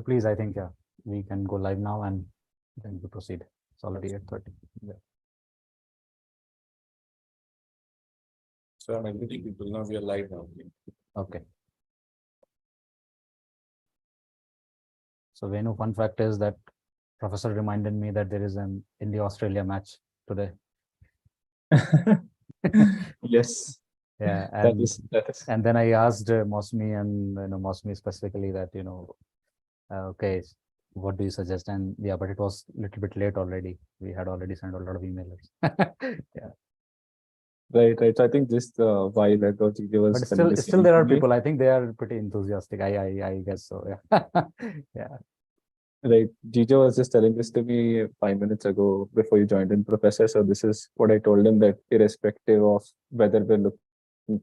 Please, I think we can go live now and then we proceed. It's already 8:30. Yeah. So I'm editing people now. We are live now. Okay. So Venu, fun fact is that Professor reminded me that there is an India-Australia match today. Yes. Yeah, that is. And then I asked Mosmi and Mosmi specifically that okay, what do you suggest? And yeah, but it was a little bit late already. We had already sent a lot of emails. Yeah. Right. So I think just while ago, was. But still, there are people. I think they are pretty enthusiastic. I guess so. Yeah. Yeah. Right. Jijo was just telling this to me 5 minutes ago before you joined in, Professor. So this is what I told him, that irrespective of whether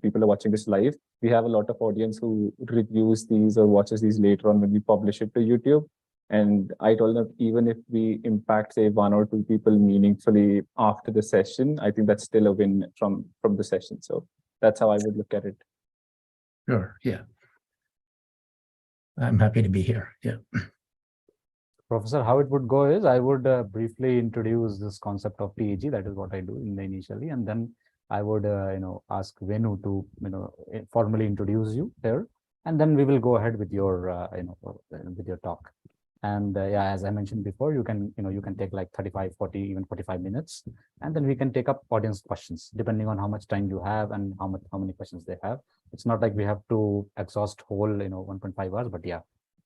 people are watching this live, we have a lot of audience who reviews these or watches these later on when we publish it to YouTube. And I told them, even if we impact, say, 1 or 2 people meaningfully after the session, I think that's still a win from the session. So that's how I would look at it. Sure. Yeah. I'm happy to be here. Yeah. Professor, how it would go is I would briefly introduce this concept of TEG. That is what I do initially, and then I would ask Venu to formally introduce you here, and then we will go ahead with your with your talk. And yeah, as I mentioned before, you can take like 35, 40, even 45 minutes, and then we can take up audience questions depending on how much time you have and how many questions they have. It's not like we have to exhaust whole 1.5 hours, but yeah,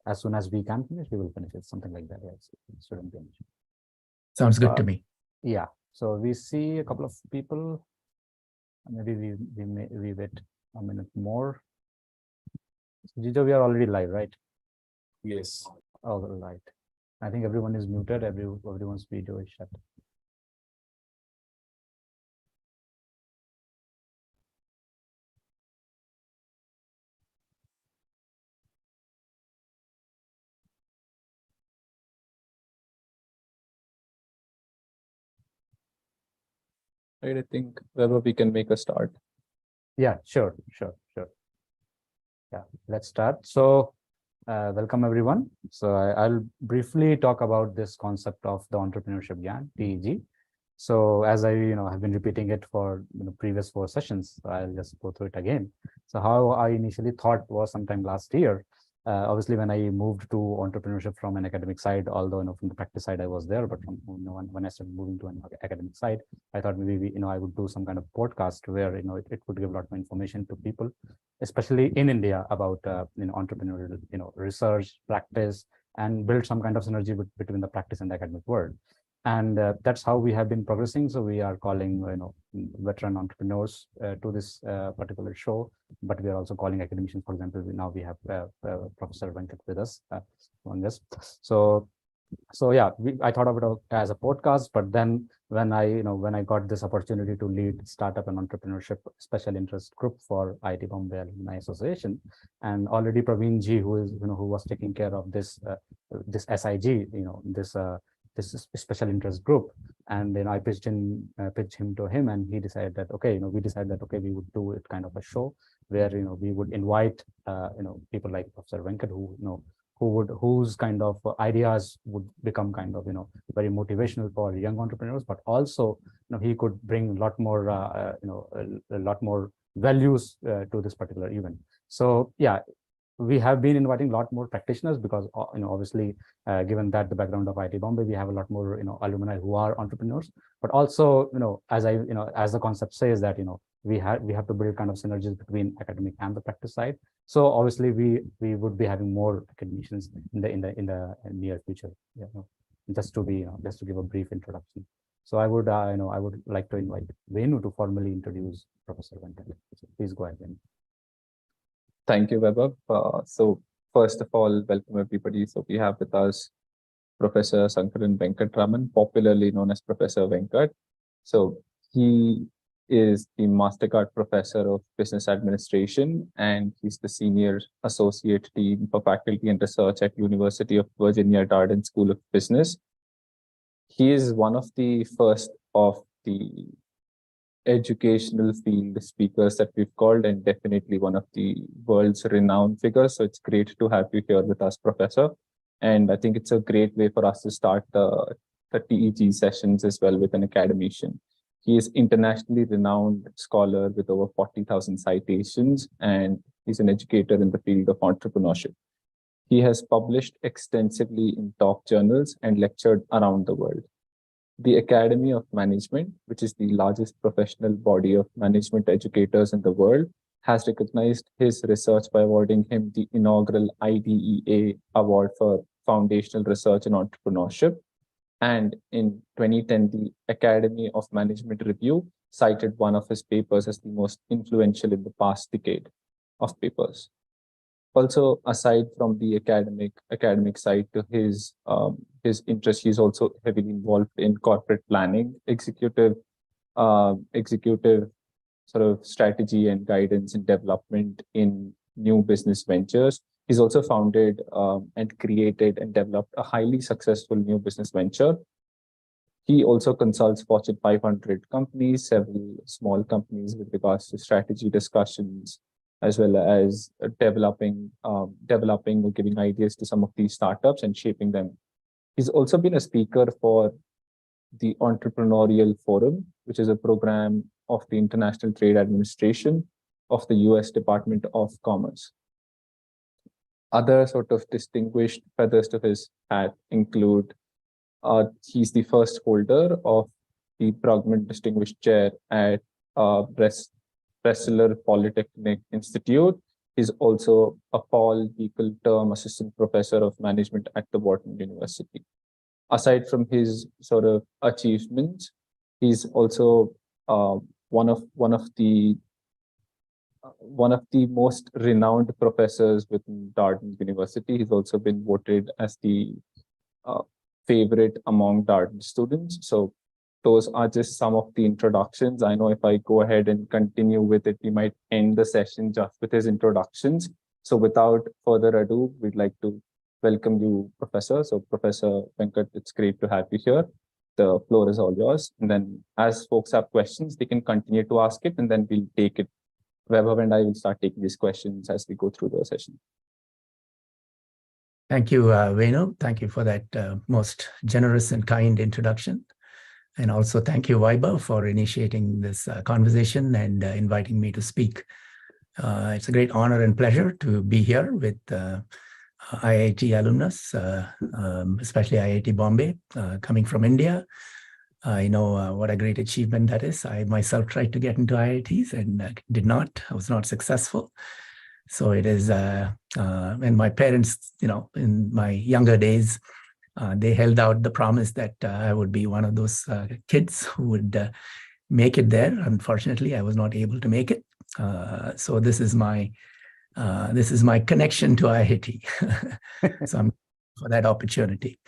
as soon as we can finish, we will finish it. Something like that. Yeah, it shouldn't be an issue. Sounds good to me. Yeah. So we see a couple of people. Maybe we wait a minute more. So Jijo, we are already live, right? Yes. All right. I think everyone is muted. Everyone's video is shut. Right. I think whether we can make a start. Yeah, sure. Yeah, let's start. So welcome everyone. So I'll briefly talk about this concept of the Entrepreneurship Gyan, TEG. So as I have been repeating it for previous 4 sessions, so I'll just go through it again. So how I initially thought was sometime last year. Obviously, when I moved to entrepreneurship from an academic side, although from the practice side I was there, but from when I started moving to an academic side, I thought maybe I would do some kind of podcast where it would give a lot more information to people, especially in India, about entrepreneurial research, practice, and build some kind of synergy between the practice and the academic world. And that's how we have been progressing. So we are calling veteran entrepreneurs to this particular show, but we are also calling academicians. For example, we have Professor Venkat with us on this. So yeah, I thought of it as a podcast, but then when I got this opportunity to lead startup and entrepreneurship special interest group for IIT Bombay Alumni Association, and already Praveen ji, who was taking care of this SIG, this special interest group, and I pitched him to him, and he decided that we decided that we would do it kind of a show where we would invite people like Professor Venkat, whose kind of ideas would become kind of very motivational for young entrepreneurs, but also he could bring a lot more a lot more values to this particular event. So yeah, we have been inviting a lot more practitioners because obviously given that the background of IIT Bombay, we have a lot more alumni who are entrepreneurs, but also as the concept says that we have to build kind of synergies between academic and the practice side. So obviously we would be having more academicians in the near future. Yeah, just to give a brief introduction. So I would like to invite Venu to formally introduce Professor Venkat. So please go ahead, Venu. Thank you, Vaibhav. So first of all, welcome everybody. So we have with us Professor Sankaran Venkataraman, popularly known as Professor Venkat. So he is the MasterCard Professor of Business Administration, and he's the Senior Associate Dean for Faculty and Research at University of Virginia Darden School of Business. He is one of the first of the educational field speakers that we've called, and definitely one of the world's renowned figures. So it's great to have you here with us, Professor. And I think it's a great way for us to start the TEG sessions as well with an academician. He is internationally renowned scholar with over 40,000 citations, and he's an educator in the field of entrepreneurship. He has published extensively in top journals and lectured around the world. The Academy of Management, which is the largest professional body of management educators in the world, has recognized his research by awarding him the inaugural IDEA Award for Foundational Research in Entrepreneurship. And in 2010, the Academy of Management Review cited one of his papers as the most influential in the past decade of papers. Also, aside from the academic side to his interest, he's also heavily involved in corporate planning, executive sort of strategy and guidance and development in new business ventures. He's also founded and created and developed a highly successful new business venture. He also consults Fortune 500 companies, several small companies with regards to strategy discussions, as well as developing or giving ideas to some of these startups and shaping them. He's also been a speaker for the Entrepreneurial Forum, which is a program of the International Trade Administration of the US Department of Commerce. Other sort of distinguished feathers to his hat include he's the first holder of the Brugman Distinguished Chair at Rensselaer Polytechnic Institute. He's also a Paul Beekle Term Assistant Professor of Management at the Wharton University. Aside from his sort of achievements, he's also one of the most renowned professors within Darden University. He's also been voted as the favorite among Darden students. So those are just some of the introductions. I know if I go ahead and continue with it, we might end the session just with his introductions. So without further ado, we'd like to welcome you, Professor. So Professor Venkat, it's great to have you here. The floor is all yours. And then as folks have questions, they can continue to ask it, and then we'll take it. Vaibhav and I will start taking these questions as we go through the session. Thank you, Venu. Thank you for that most generous and kind introduction. And also thank you, Vaibhav, for initiating this conversation and inviting me to speak. It's a great honor and pleasure to be here with IIT alumnus, especially IIT Bombay, coming from India. I know what a great achievement that is. I myself tried to get into IITs and did not. I was not successful. So it is, and my parents, in my younger days, they held out the promise that I would be one of those kids who would make it there. Unfortunately, I was not able to make it. So this is my connection to IIT. So I'm for that opportunity.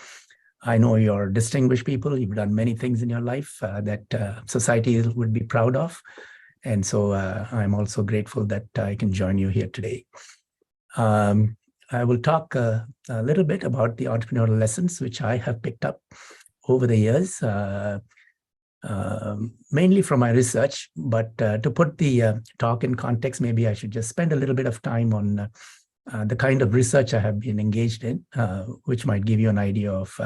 I know you're distinguished people. You've done many things in your life that society would be proud of. And so I'm also grateful that I can join you here today. I will talk a little bit about the entrepreneurial lessons which I have picked up over the years, mainly from my research. But to put the talk in context, maybe I should just spend a little bit of time on the kind of research I have been engaged in, which might give you an idea of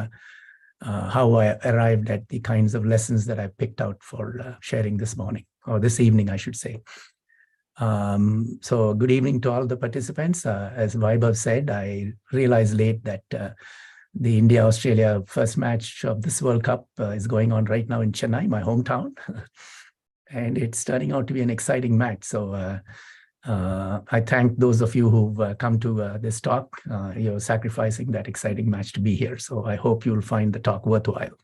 how I arrived at the kinds of lessons that I picked out for sharing this morning, or this evening, I should say. So good evening to all the participants. As Vaibhav said, I realized late that the India-Australia first match of this World Cup is going on right now in Chennai, my hometown. And it's turning out to be an exciting match. So I thank those of you who've come to this talk. You're sacrificing that exciting match to be here. So I hope you'll find the talk worthwhile.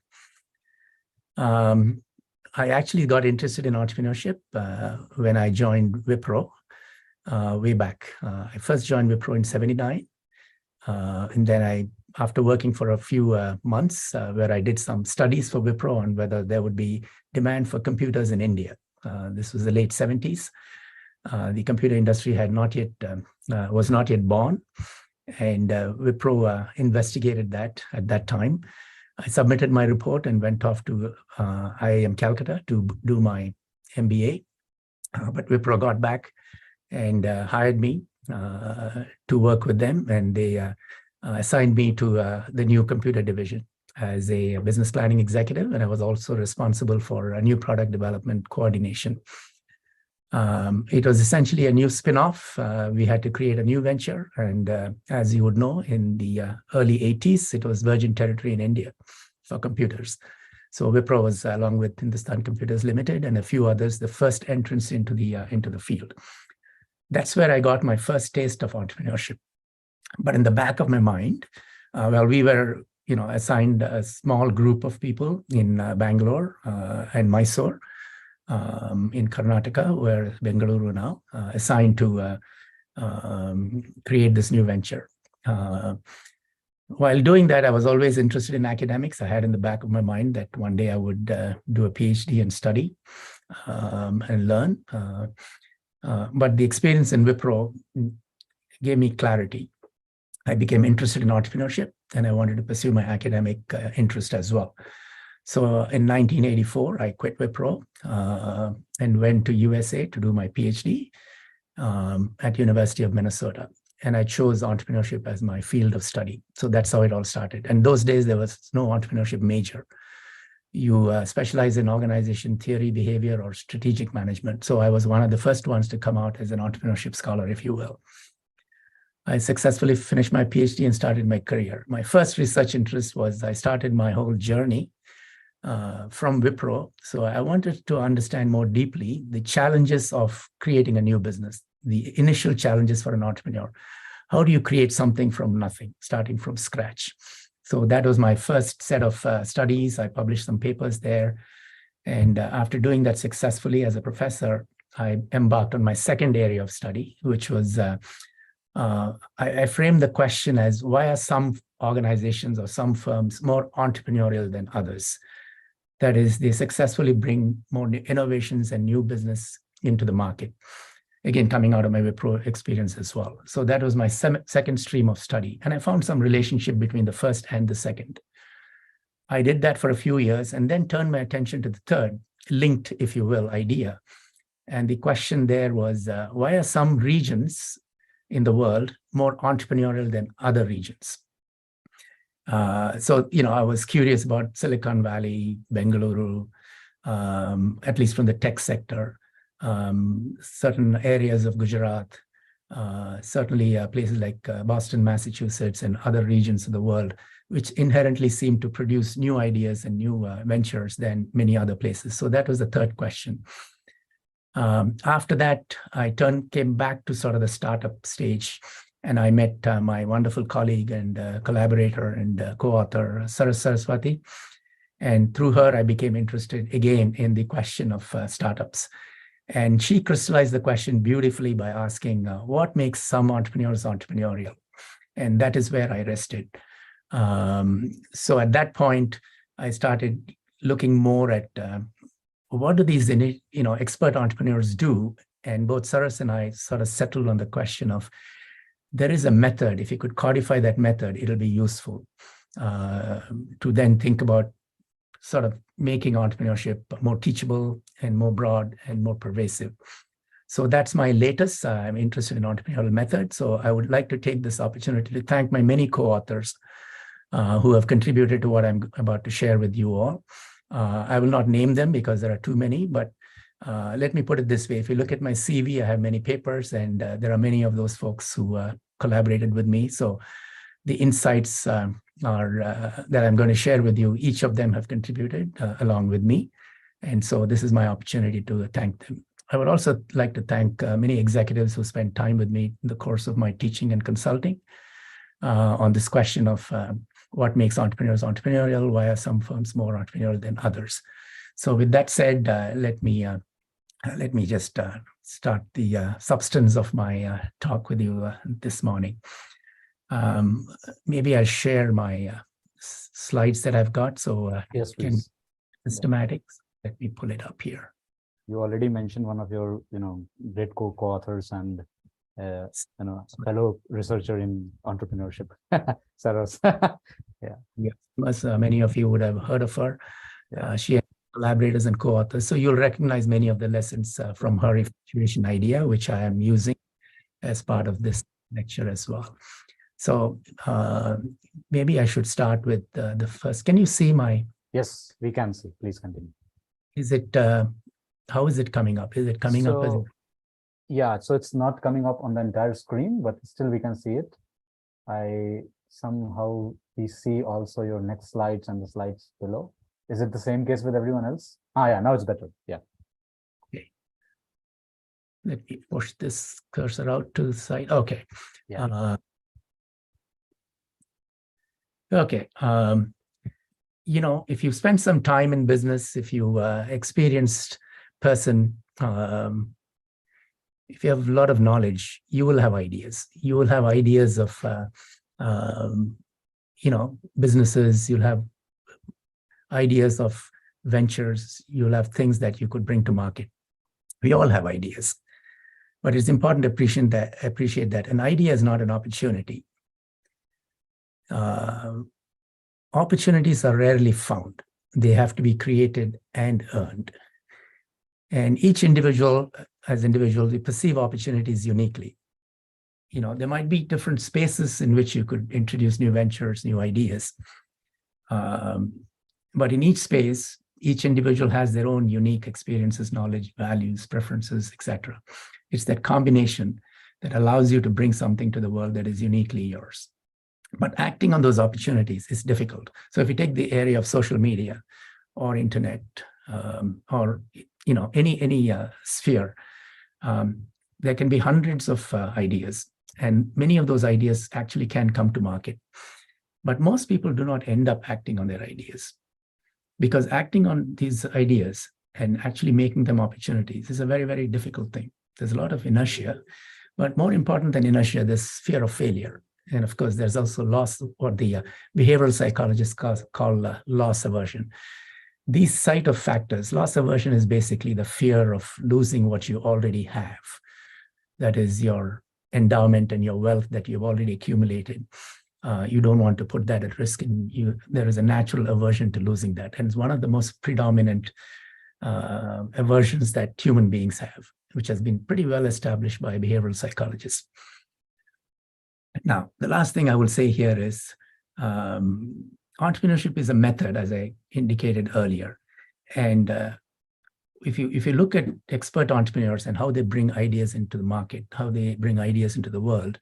I actually got interested in entrepreneurship when I joined Wipro way back. I first joined Wipro in '79. And then after working for a few months where I did some studies for Wipro on whether there would be demand for computers in India. This was the late 70s. The computer industry had not yet was not yet born, and Wipro investigated that at that time. I submitted my report and went off to IIM Calcutta to do my MBA. But Wipro got back and hired me to work with them, and they assigned me to the new computer division as a business planning executive, and I was also responsible for a new product development coordination. It was essentially a new spin-off. We had to create a new venture, and as you would know, in the early 80s, it was virgin territory in India for computers. So Wipro was, along with Hindustan Computers Limited and a few others, the first entrance into the field. That's where I got my first taste of entrepreneurship. But in the back of my mind, we were, assigned a small group of people in Bangalore and Mysore, in Karnataka, where Bengaluru now, assigned to create this new venture. While doing that, I was always interested in academics. I had in the back of my mind that one day I would do a PhD and study and learn. But the experience in Wipro gave me clarity. I became interested in entrepreneurship, and I wanted to pursue my academic interest as well. So in 1984, I quit Wipro and went to USA to do my PhD at University of Minnesota. And I chose entrepreneurship as my field of study. So that's how it all started. And those days, there was no entrepreneurship major. You specialize in organization theory, behavior, or strategic management. So I was one of the first ones to come out as an entrepreneurship scholar, if you will. I successfully finished my PhD and started my career. My first research interest was I started my whole journey from Wipro. So I wanted to understand more deeply the challenges of creating a new business, the initial challenges for an entrepreneur. How do you create something from nothing, starting from scratch? So that was my first set of studies. I published some papers there. And after doing that successfully as a professor, I embarked on my second area of study, which was, I framed the question as, why are some organizations or some firms more entrepreneurial than others? That is, they successfully bring more innovations and new business into the market. Again, coming out of my Wipro experience as well. So that was my second stream of study. And I found some relationship between the first and the second. I did that for a few years and then turned my attention to the third, linked, if you will, idea. And the question there was, why are some regions in the world more entrepreneurial than other regions? So, I was curious about Silicon Valley, Bengaluru, at least from the tech sector. Certain areas of Gujarat, certainly places like Boston, Massachusetts, and other regions of the world, which inherently seem to produce new ideas and new ventures than many other places. So that was the third question. After that, I came back to sort of the startup stage, and I met my wonderful colleague and collaborator and co-author, Saraswati. And through her, I became interested again in the question of startups. And she crystallized the question beautifully by asking, what makes some entrepreneurs entrepreneurial? And that is where I rested. So at that point, I started looking more at what do these expert entrepreneurs do? And both Saras and I sort of settled on the question of, there is a method. If you could codify that method, it'll be useful to then think about sort of making entrepreneurship more teachable and more broad and more pervasive. So that's my latest. I'm interested in entrepreneurial methods. So I would like to take this opportunity to thank my many co-authors who have contributed to what I'm about to share with you all. I will not name them because there are too many, but let me put it this way. If you look at my CV, I have many papers, and there are many of those folks who collaborated with me. So the insights that I'm going to share with you, each of them have contributed along with me. And so this is my opportunity to thank them. I would also like to thank many executives who spent time with me in the course of my teaching and consulting on this question of what makes entrepreneurs entrepreneurial, why are some firms more entrepreneurial than others. So with that said, let me just start the substance of my talk with you this morning. Maybe I'll share my slides that I've got. So yes, please. Systematics. Let me pull it up here. you already mentioned one of your, great co-authors and, fellow researcher in entrepreneurship, Saros. Yes, as many of you would have heard of her. Yeah. She had collaborators and co-authors. So you'll recognize many of the lessons from her infatuation idea, which I am using as part of this lecture as well. So maybe I should start with the first. Can you see my? Yes, we can see. Please continue. Is it, how is it coming up? Is it coming up as? Yeah, so it's not coming up on the entire screen, but still we can see it. We see also your next slides and the slides below. Is it the same case with everyone else? Yeah, now it's better. Yeah. Okay. Let me push this cursor out to the side. Okay. Yeah. Okay. If you spend some time in business, if you experienced person, if you have a lot of knowledge, you will have ideas. You will have ideas of, businesses. You'll have ideas of ventures. You'll have things that you could bring to market. We all have ideas, but it's important to appreciate that an idea is not an opportunity. Opportunities are rarely found. They have to be created and earned. And each individual, as individuals, we perceive opportunities uniquely. There might be different spaces in which you could introduce new ventures, new ideas. But in each space, each individual has their own unique experiences, knowledge, values, preferences, etc. It's that combination that allows you to bring something to the world that is uniquely yours. But acting on those opportunities is difficult. So if you take the area of social media or internet or any sphere, there can be hundreds of ideas, and many of those ideas actually can come to market. But most people do not end up acting on their ideas, because acting on these ideas and actually making them opportunities is a very, very difficult thing. There's a lot of inertia, but more important than inertia, there's fear of failure. And of course, there's also loss, what the behavioral psychologists call loss aversion. These site of factors, loss aversion is basically the fear of losing what you already have. That is your endowment and your wealth that you've already accumulated. You don't want to put that at risk, and there is a natural aversion to losing that. And it's one of the most predominant aversions that human beings have, which has been pretty well established by behavioral psychologists. Now, the last thing I will say here is entrepreneurship is a method, as I indicated earlier. And if you look at expert entrepreneurs and how they bring ideas into the market, how they bring ideas into the world,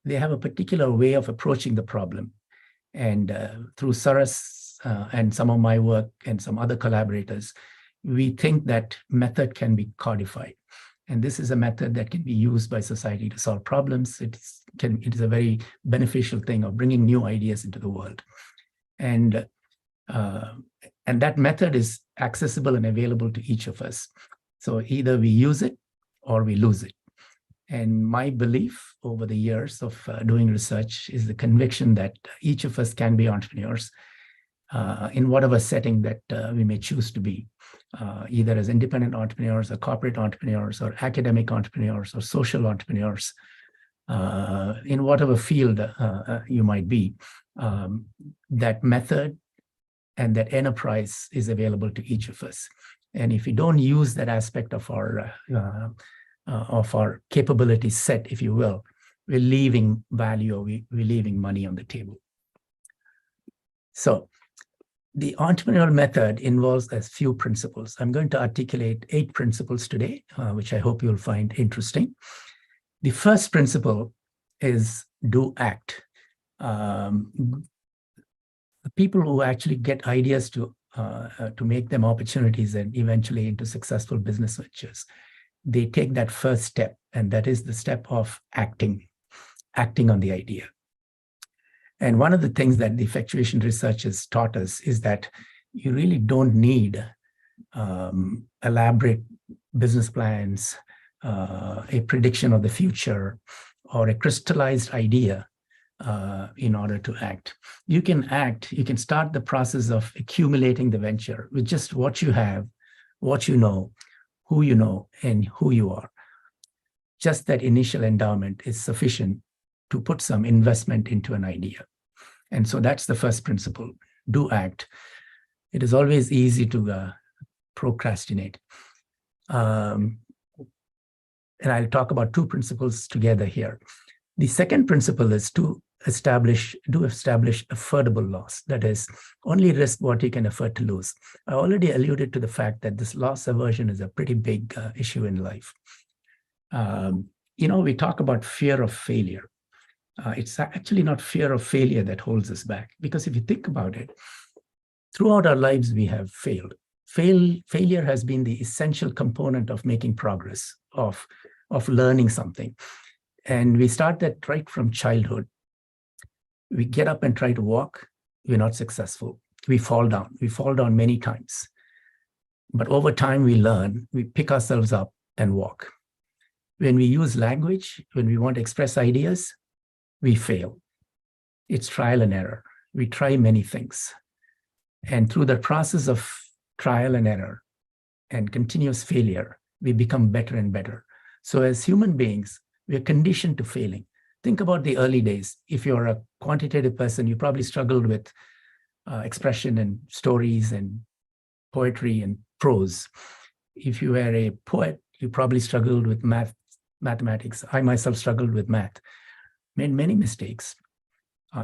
they have a particular way of approaching the problem. And through Saras and some of my work and some other collaborators, we think that method can be codified. And this is a method that can be used by society to solve problems. It is a very beneficial thing of bringing new ideas into the world. And that method is accessible and available to each of us. So either we use it or we lose it. And my belief over the years of doing research is the conviction that each of us can be entrepreneurs in whatever setting that we may choose to be, either as independent entrepreneurs or corporate entrepreneurs or academic entrepreneurs or social entrepreneurs, in whatever field you might be. That method and that enterprise is available to each of us. And if we don't use that aspect of our capability set, if you will, we're leaving value or we're leaving money on the table. So the entrepreneurial method involves a few principles. I'm going to articulate 8 principles today, which I hope you'll find interesting. The first principle is do act. The people who actually get ideas to make them opportunities and eventually into successful business ventures, they take that first step, and that is the step of acting on the idea. And one of the things that the effectuation research has taught us is that you really don't need elaborate business plans, a prediction of the future, or a crystallized idea in order to act. You can start the process of accumulating the venture with just what you have, what you know, who you know, and who you are. Just that initial endowment is sufficient to put some investment into an idea. And so that's the first principle. Do act. It is always easy to procrastinate. And I'll talk about two principles together here. The second principle is to establish affordable loss. That is, only risk what you can afford to lose. I already alluded to the fact that this loss aversion is a pretty big issue in life. We talk about fear of failure. It's actually not fear of failure that holds us back, because if you think about it, throughout our lives, we have failed. Failure has been the essential component of making progress, of learning something. And we start that right from childhood. We get up and try to walk. We're not successful. We fall down. We fall down many times. But over time, we learn. We pick ourselves up and walk. When we use language, when we want to express ideas, we fail. It's trial and error. We try many things. And through the process of trial and error and continuous failure, we become better and better. So as human beings, we're conditioned to failing. Think about the early days. If you're a quantitative person, you probably struggled with expression and stories and poetry and prose. If you were a poet, you probably struggled with mathematics. I myself struggled with math, made many mistakes.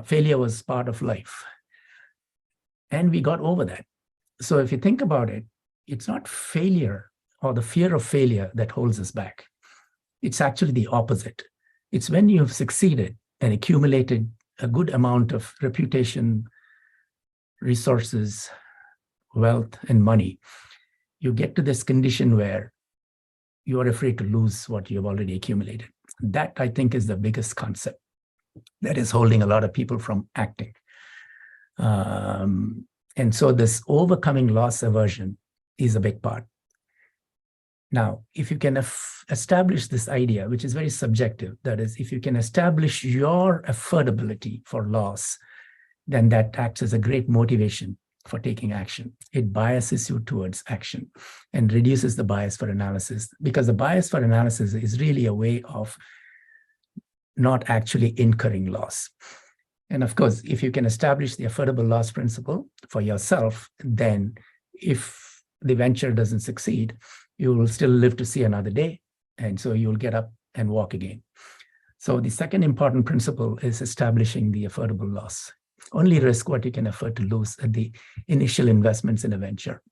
Failure was part of life. And we got over that. So if you think about it, it's not failure or the fear of failure that holds us back. It's actually the opposite. It's when you've succeeded and accumulated a good amount of reputation, resources, wealth, and money, you get to this condition where you are afraid to lose what you've already accumulated. That, I think, is the biggest concept that is holding a lot of people from acting. And so this overcoming loss aversion is a big part. Now, if you can establish this idea, which is very subjective, that is, if you can establish your affordability for loss, then that acts as a great motivation for taking action. It biases you towards action and reduces the bias for analysis, because the bias for analysis is really a way of not actually incurring loss. And of course, if you can establish the affordable loss principle for yourself, then if the venture doesn't succeed, you will still live to see another day. And so you'll get up and walk again. So the second important principle is establishing the affordable loss. Only risk what you can afford to lose at the initial investments in a venture.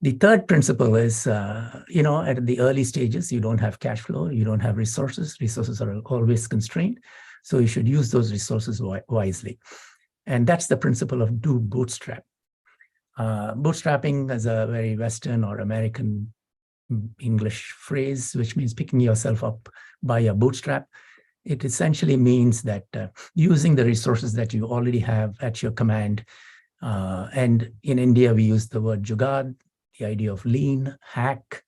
The third principle is, at the early stages, you don't have cash flow, you don't have resources. Resources are always constrained. So you should use those resources wisely. And that's the principle of do bootstrap. Bootstrapping is a very Western or American English phrase, which means picking yourself up by a bootstrap. It essentially means that using the resources that you already have at your command. And in India, we use the word Jugad, the idea of lean, hack,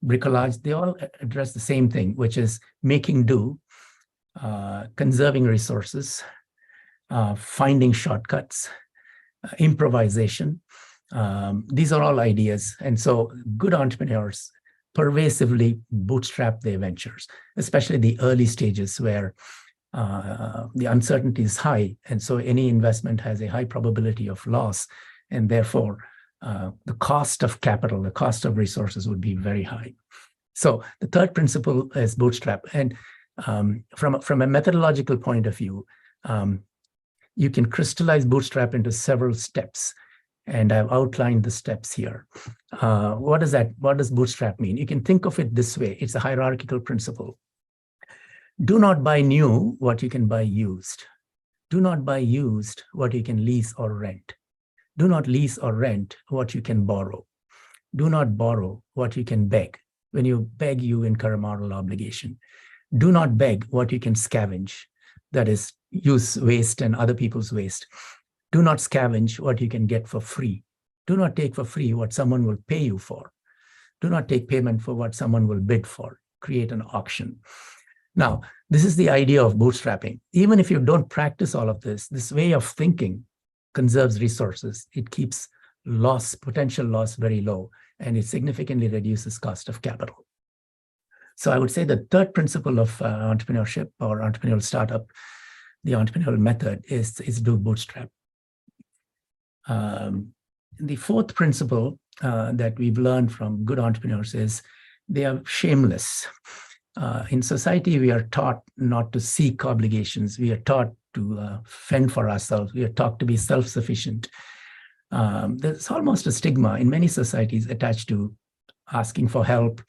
bricolage. They all address the same thing, which is making do, conserving resources, finding shortcuts, improvisation. These are all ideas. And so good entrepreneurs pervasively bootstrap their ventures, especially the early stages where the uncertainty is high. And so any investment has a high probability of loss. And therefore, the cost of capital, the cost of resources would be very high. So the third principle is bootstrap. And from a methodological point of view, you can crystallize bootstrap into several steps. And I've outlined the steps here. What does bootstrap mean? You can think of it this way. It's a hierarchical principle. Do not buy new what you can buy used. Do not buy used what you can lease or rent. Do not lease or rent what you can borrow. Do not borrow what you can beg. When you beg, you incur a moral obligation. Do not beg what you can scavenge. That is, use waste and other people's waste. Do not scavenge what you can get for free. Do not take for free what someone will pay you for. Do not take payment for what someone will bid for. Create an auction. Now, this is the idea of bootstrapping. Even if you don't practice all of this, this way of thinking conserves resources. It keeps potential loss very low. and it significantly reduces cost of capital. So I would say the third principle of entrepreneurship or entrepreneurial startup, the entrepreneurial method, is do bootstrap. The fourth principle that we've learned from good entrepreneurs is they are shameless. In society, we are taught not to seek obligations. We are taught to fend for ourselves. We are taught to be self-sufficient. There's almost a stigma in many societies attached to asking for help,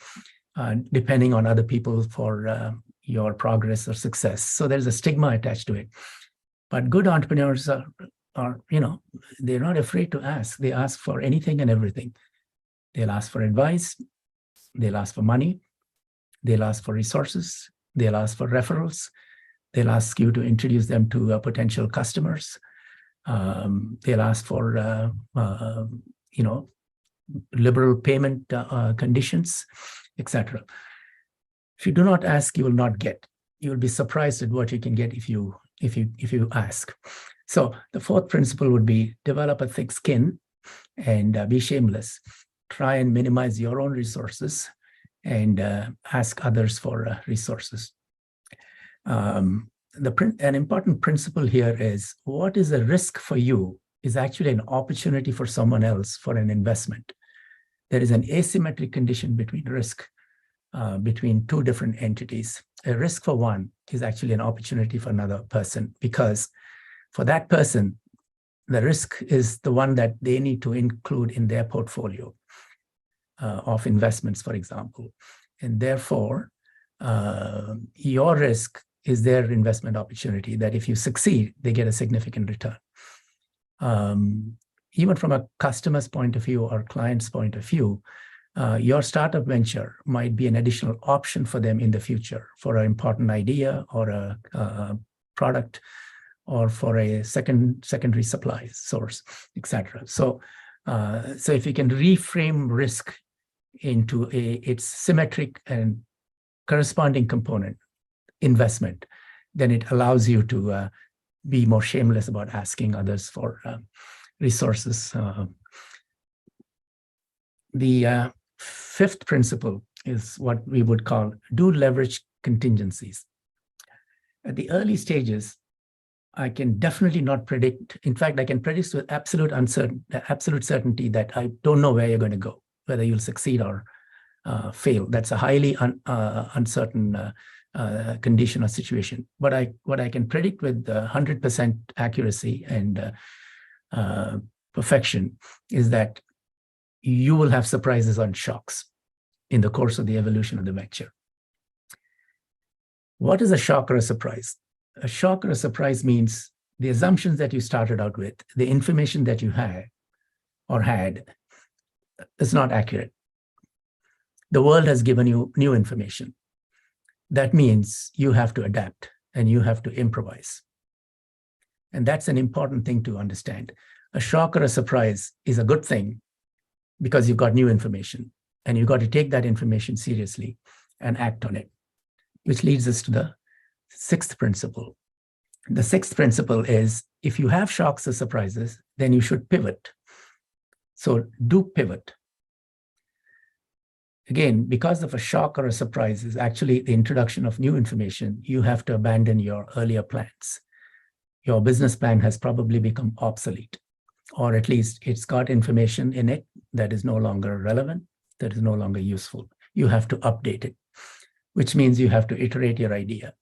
depending on other people for your progress or success. So there's a stigma attached to it. But good entrepreneurs are, they're not afraid to ask. They ask for anything and everything. They'll ask for advice. They'll ask for money. They'll ask for resources. They'll ask for referrals. They'll ask you to introduce them to potential customers. They'll ask for, liberal payment conditions, etc. If you do not ask, you will not get. You will be surprised at what you can get if you ask. So the fourth principle would be develop a thick skin and be shameless. Try and minimize your own resources and ask others for resources. An important principle here is what is a risk for you is actually an opportunity for someone else for an investment. There is an asymmetric condition between risk between two different entities. A risk for one is actually an opportunity for another person, because for that person, the risk is the one that they need to include in their portfolio of investments, for example. And therefore, your risk is their investment opportunity, that if you succeed, they get a significant return. Even from a customer's point of view or client's point of view, your startup venture might be an additional option for them in the future for an important idea or a product or for a secondary supply source, etc. So if you can reframe risk into its symmetric and corresponding component, investment, then it allows you to be more shameless about asking others for resources. The fifth principle is what we would call do leverage contingencies. At the early stages, I can definitely not predict. In fact, I can predict with absolute certainty that I don't know where you're going to go, whether you'll succeed or fail. That's a highly uncertain condition or situation. But what I can predict with 100% accuracy and perfection is that you will have surprises and shocks in the course of the evolution of the venture. What is a shock or a surprise? A shock or a surprise means the assumptions that you started out with, the information that you had is not accurate. The world has given you new information. That means you have to adapt and you have to improvise. And that's an important thing to understand. A shock or a surprise is a good thing because you've got new information and you've got to take that information seriously and act on it, which leads us to the sixth principle. The sixth principle is if you have shocks or surprises, then you should pivot. So do pivot. Again, because of a shock or a surprise is actually the introduction of new information, you have to abandon your earlier plans. Your business plan has probably become obsolete, or at least it's got information in it that is no longer relevant, that is no longer useful. You have to update it, which means you have to iterate your idea.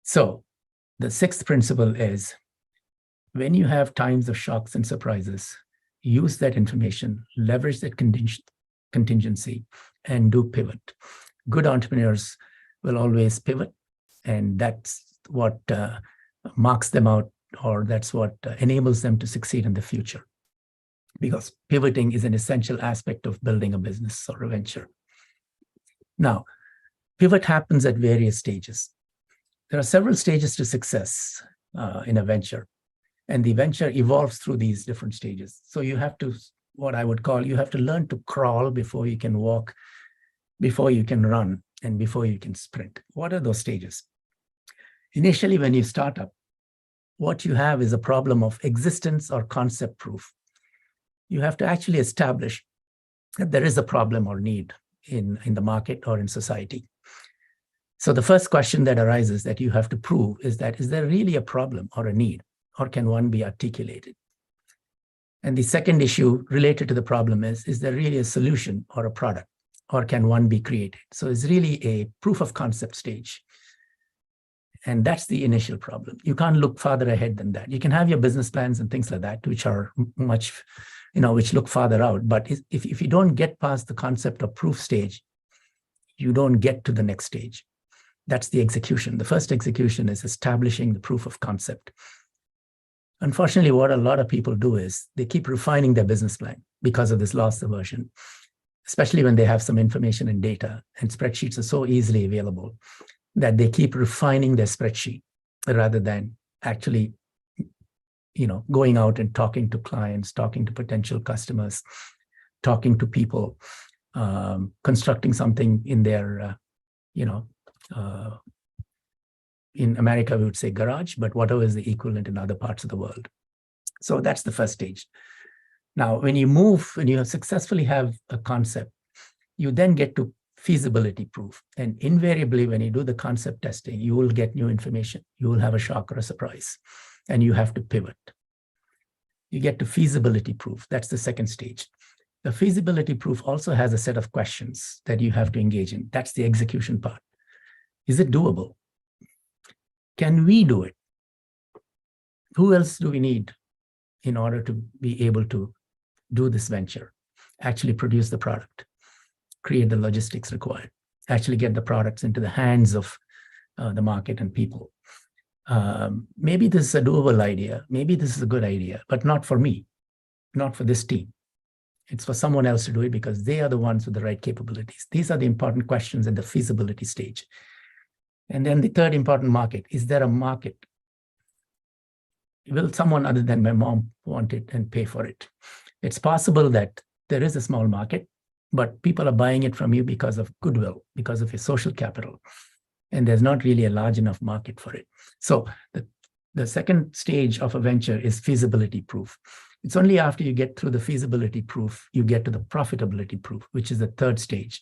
So the sixth principle is when you have times of shocks and surprises, use that information, leverage that contingency, and do pivot. Good entrepreneurs will always pivot, and that's what marks them out, or that's what enables them to succeed in the future. Because pivoting is an essential aspect of building a business or a venture. Now, pivot happens at various stages. There are several stages to success in a venture, and the venture evolves through these different stages. So you have to, what I would call, you have to learn to crawl before you can walk, before you can run, and before you can sprint. What are those stages? Initially, when you start up, what you have is a problem of existence or concept proof. You have to actually establish that there is a problem or need in the market or in society. So the first question that arises that you have to prove is that, is there really a problem or a need, or can one be articulated? And the second issue related to the problem is there really a solution or a product, or can one be created? So it's really a proof of concept stage. And that's the initial problem. You can't look farther ahead than that. You can have your business plans and things like that, which are much, which look farther out. But if you don't get past the concept of proof stage, you don't get to the next stage. That's the execution. The first execution is establishing the proof of concept. Unfortunately, what a lot of people do is they keep refining their business plan because of this loss aversion, especially when they have some information and data, and spreadsheets are so easily available that they keep refining their spreadsheet rather than actually, going out and talking to clients, talking to potential customers, talking to people, constructing something in their, in America, we would say garage, but whatever is the equivalent in other parts of the world. So that's the first stage. Now, when you successfully have a concept, you then get to feasibility proof. And invariably, when you do the concept testing, you will get new information. You will have a shock or a surprise, and you have to pivot. You get to feasibility proof. That's the second stage. The feasibility proof also has a set of questions that you have to engage in. That's the execution part. Is it doable? Can we do it? Who else do we need in order to be able to do this venture? Actually produce the product, create the logistics required, actually get the products into the hands of the market and people. Maybe this is a doable idea. Maybe this is a good idea, but not for me, not for this team. It's for someone else to do it because they are the ones with the right capabilities. These are the important questions at the feasibility stage. And then the third important market, is there a market? Will someone other than my mom want it and pay for it? It's possible that there is a small market, but people are buying it from you because of goodwill, because of your social capital. And there's not really a large enough market for it. So the second stage of a venture is feasibility proof. It's only after you get through the feasibility proof, you get to the profitability proof, which is the third stage.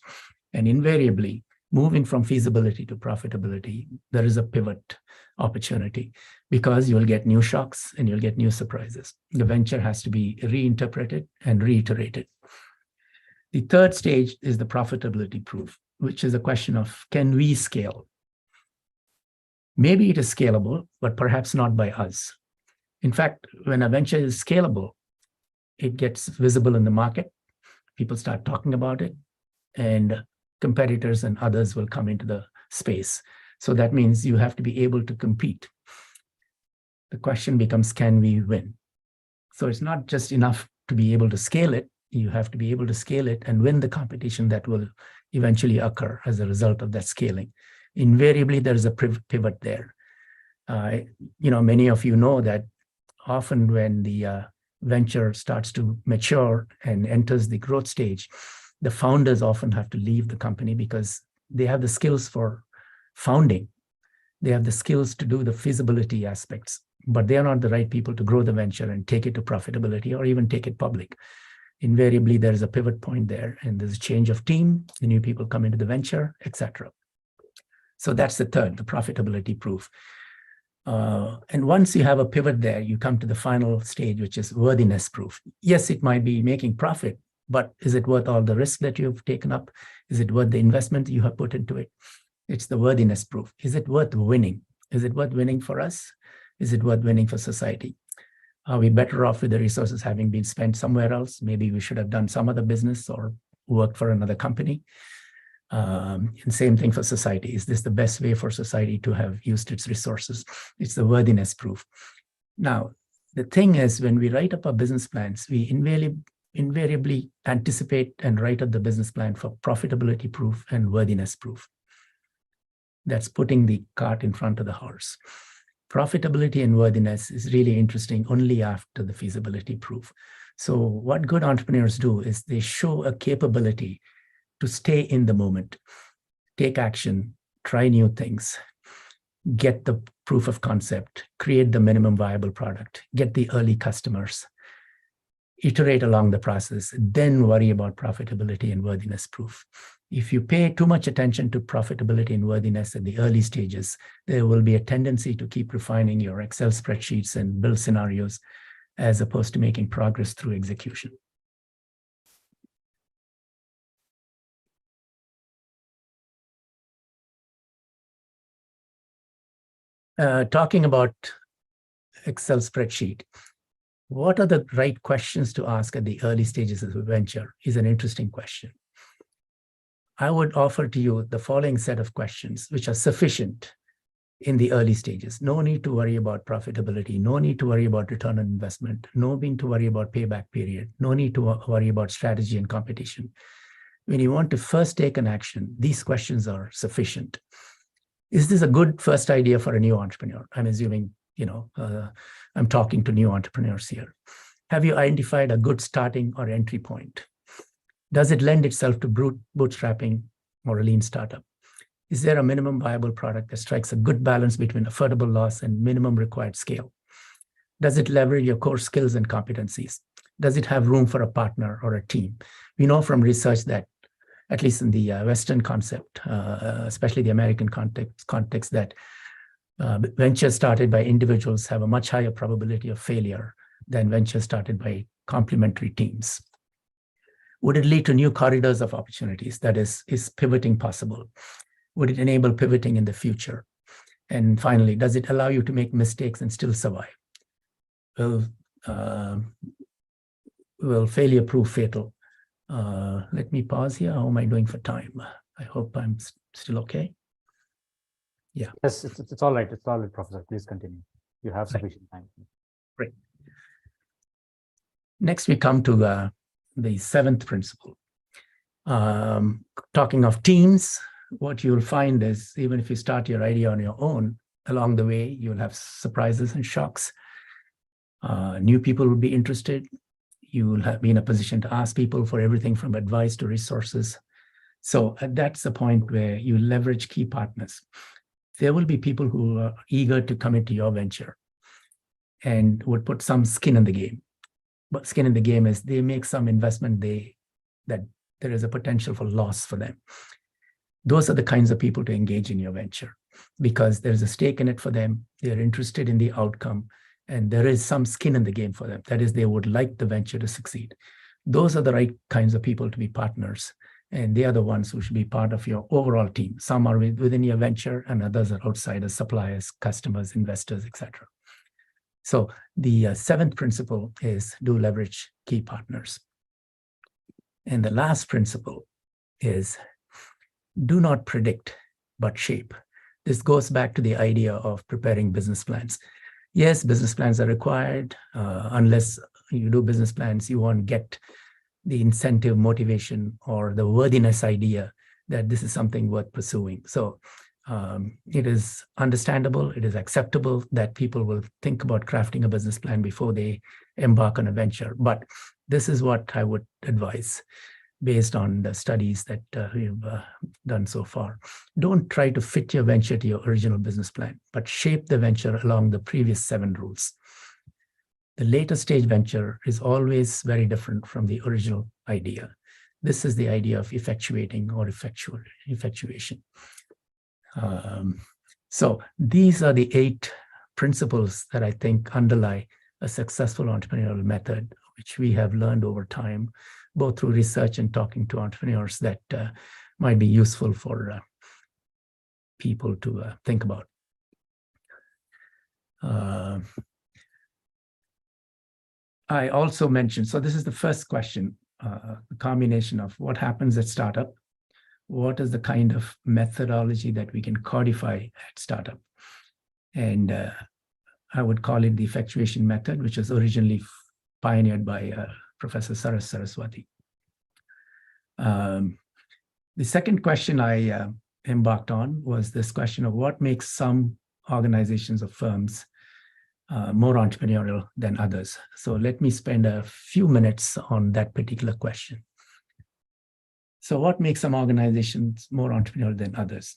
And invariably, moving from feasibility to profitability, there is a pivot opportunity because you'll get new shocks and you'll get new surprises. The venture has to be reinterpreted and reiterated. The third stage is the profitability proof, which is a question of, can we scale? Maybe it is scalable, but perhaps not by us. In fact, when a venture is scalable, it gets visible in the market. People start talking about it, and competitors and others will come into the space. So that means you have to be able to compete. The question becomes, can we win? So it's not just enough to be able to scale it. You have to be able to scale it and win the competition that will eventually occur as a result of that scaling. Invariably, there is a pivot there. Many of you know that often when the venture starts to mature and enters the growth stage, the founders often have to leave the company because they have the skills for founding. They have the skills to do the feasibility aspects, but they are not the right people to grow the venture and take it to profitability or even take it public. Invariably, there is a pivot point there, and there's a change of team, the new people come into the venture, etc. So that's the third, the profitability proof. And once you have a pivot there, you come to the final stage, which is worthiness proof. Yes, it might be making profit, but is it worth all the risk that you've taken up? Is it worth the investment you have put into it? It's the worthiness proof. Is it worth winning? Is it worth winning for us? Is it worth winning for society? Are we better off with the resources having been spent somewhere else? Maybe we should have done some other business or worked for another company. And same thing for society. Is this the best way for society to have used its resources? It's the worthiness proof. Now, the thing is, when we write up our business plans, we invariably anticipate and write up the business plan for profitability proof and worthiness proof. That's putting the cart in front of the horse. Profitability and worthiness is really interesting only after the feasibility proof. So what good entrepreneurs do is they show a capability to stay in the moment, take action, try new things, get the proof of concept, create the minimum viable product, get the early customers, iterate along the process, then worry about profitability and worthiness proof. If you pay too much attention to profitability and worthiness at the early stages, there will be a tendency to keep refining your Excel spreadsheets and build scenarios as opposed to making progress through execution. Talking about Excel spreadsheet, what are the right questions to ask at the early stages of a venture is an interesting question. I would offer to you the following set of questions, which are sufficient in the early stages. No need to worry about profitability. No need to worry about return on investment. No need to worry about payback period. No need to worry about strategy and competition. When you want to first take an action, these questions are sufficient. Is this a good first idea for a new entrepreneur? I'm assuming, I'm talking to new entrepreneurs here. Have you identified a good starting or entry point? Does it lend itself to bootstrapping or a lean startup? Is there a minimum viable product that strikes a good balance between affordable loss and minimum required scale? Does it leverage your core skills and competencies? Does it have room for a partner or a team? We know from research that, at least in the Western concept, especially the American context, that ventures started by individuals have a much higher probability of failure than ventures started by complementary teams. Would it lead to new corridors of opportunities? That is pivoting possible? Would it enable pivoting in the future? And finally, does it allow you to make mistakes and still survive? Will failure prove fatal? Let me pause here. How am I doing for time? I hope I'm still okay. Yeah. Yes, it's all right. It's all right, Professor. Please continue. You have sufficient time. Great. Next, we come to the seventh principle. Talking of teams, what you'll find is even if you start your idea on your own, along the way, you'll have surprises and shocks. New people will be interested. You will be in a position to ask people for everything from advice to resources. So that's the point where you leverage key partners. There will be people who are eager to come into your venture and would put some skin in the game. But skin in the game is they make some investment that there is a potential for loss for them. Those are the kinds of people to engage in your venture because there's a stake in it for them. They're interested in the outcome and there is some skin in the game for them. That is, they would like the venture to succeed. Those are the right kinds of people to be partners. And they are the ones who should be part of your overall team. Some are within your venture and others are outside as suppliers, customers, investors, etc. So the seventh principle is do leverage key partners. And the last principle is do not predict, but shape. This goes back to the idea of preparing business plans. Yes, business plans are required. Unless you do business plans, you won't get the incentive, motivation, or the worthiness idea that this is something worth pursuing. So it is understandable, it is acceptable that people will think about crafting a business plan before they embark on a venture. But this is what I would advise based on the studies that we've done so far. Don't try to fit your venture to your original business plan, but shape the venture along the previous 7 rules. The later stage venture is always very different from the original idea. This is the idea of effectuating or effectuation. So these are the 8 principles that I think underlie a successful entrepreneurial method, which we have learned over time, both through research and talking to entrepreneurs that might be useful for people to think about. I also mentioned, so this is the first question, a combination of what happens at startup, what is the kind of methodology that we can codify at startup. And I would call it the effectuation method, which was originally pioneered by Professor Saraswati. The second question I embarked on was this question of what makes some organizations or firms more entrepreneurial than others. So let me spend a few minutes on that particular question. So what makes some organizations more entrepreneurial than others?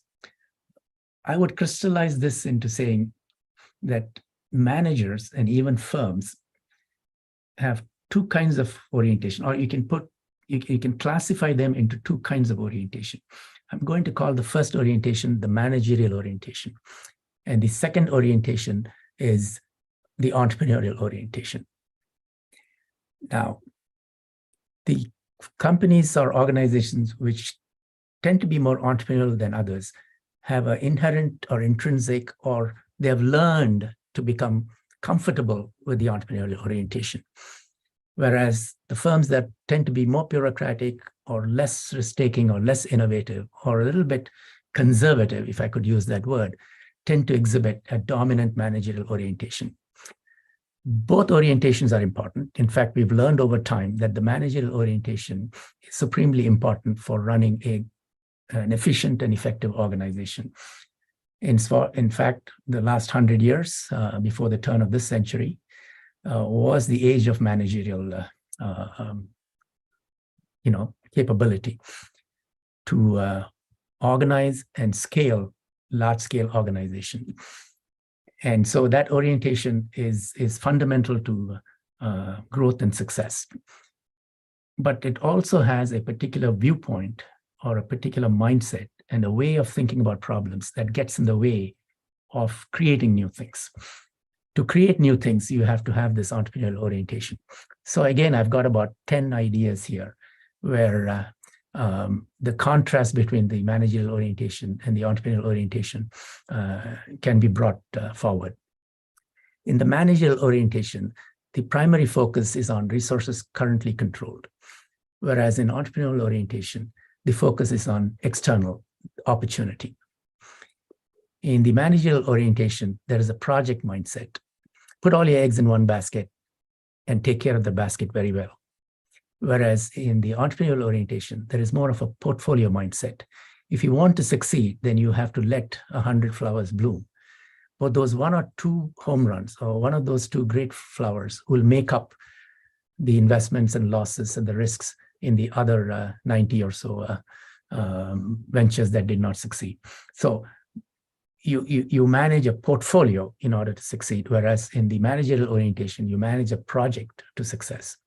I would crystallize this into saying that managers and even firms have two kinds of orientation, or you can classify them into two kinds of orientation. I'm going to call the first orientation the managerial orientation. And the second orientation is the entrepreneurial orientation. Now, the companies or organizations which tend to be more entrepreneurial than others have an inherent or intrinsic, or they have learned to become comfortable with the entrepreneurial orientation. Whereas the firms that tend to be more bureaucratic or less risk-taking or less innovative or a little bit conservative, if I could use that word, tend to exhibit a dominant managerial orientation. Both orientations are important. In fact, we've learned over time that the managerial orientation is supremely important for running an efficient and effective organization. In fact, the last 100 years, before the turn of this century, was the age of managerial capability to organize and scale large-scale organization. And so that orientation is fundamental to growth and success. But it also has a particular viewpoint or a particular mindset and a way of thinking about problems that gets in the way of creating new things. To create new things, you have to have this entrepreneurial orientation. So again, I've got about 10 ideas here where the contrast between the managerial orientation and the entrepreneurial orientation can be brought forward. In the managerial orientation, the primary focus is on resources currently controlled, whereas in entrepreneurial orientation, the focus is on external opportunity. In the managerial orientation, there is a project mindset. Put all your eggs in one basket and take care of the basket very well. Whereas in the entrepreneurial orientation, there is more of a portfolio mindset. If you want to succeed, then you have to let 100 flowers bloom. But those one or two home runs, or one of those two great flowers, will make up the investments and losses and the risks in the other 90 or so ventures that did not succeed. So you manage a portfolio in order to succeed, whereas in the managerial orientation, you manage a project to success.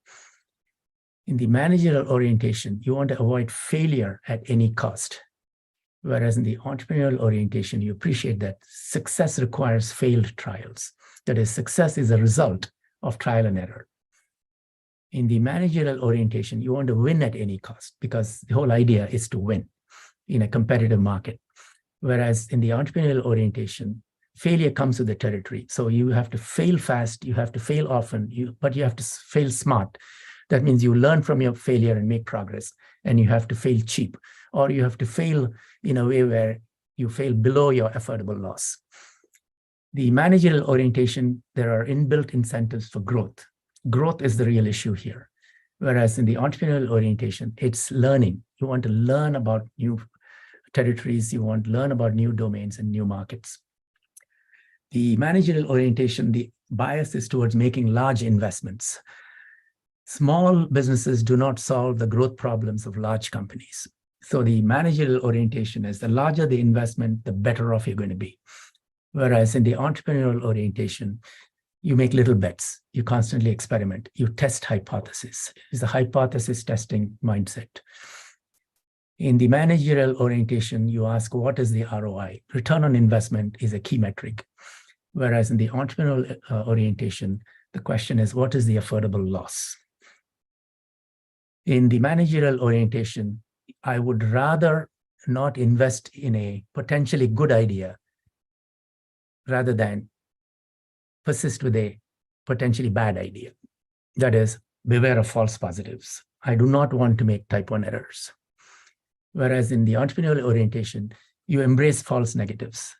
In the managerial orientation, you want to avoid failure at any cost. Whereas in the entrepreneurial orientation, you appreciate that success requires failed trials. That is, success is a result of trial and error. In the managerial orientation, you want to win at any cost because the whole idea is to win in a competitive market. Whereas in the entrepreneurial orientation, failure comes with the territory. So you have to fail fast, you have to fail often, but you have to fail smart. That means you learn from your failure and make progress, and you have to fail cheap, or you have to fail in a way where you fail below your affordable loss. The managerial orientation, there are inbuilt incentives for growth. Growth is the real issue here. Whereas in the entrepreneurial orientation, it's learning. You want to learn about new territories, you want to learn about new domains and new markets. The managerial orientation, the bias is towards making large investments. Small businesses do not solve the growth problems of large companies. So the managerial orientation is the larger the investment, the better off you're going to be. Whereas in the entrepreneurial orientation, you make little bets, you constantly experiment, you test hypotheses. It's a hypothesis testing mindset. In the managerial orientation, you ask, what is the ROI? Return on investment is a key metric. Whereas in the entrepreneurial orientation, the question is, what is the affordable loss? In the managerial orientation, I would rather not invest in a potentially good idea rather than persist with a potentially bad idea. That is, beware of false positives. I do not want to make type 1 errors. Whereas in the entrepreneurial orientation, you embrace false negatives.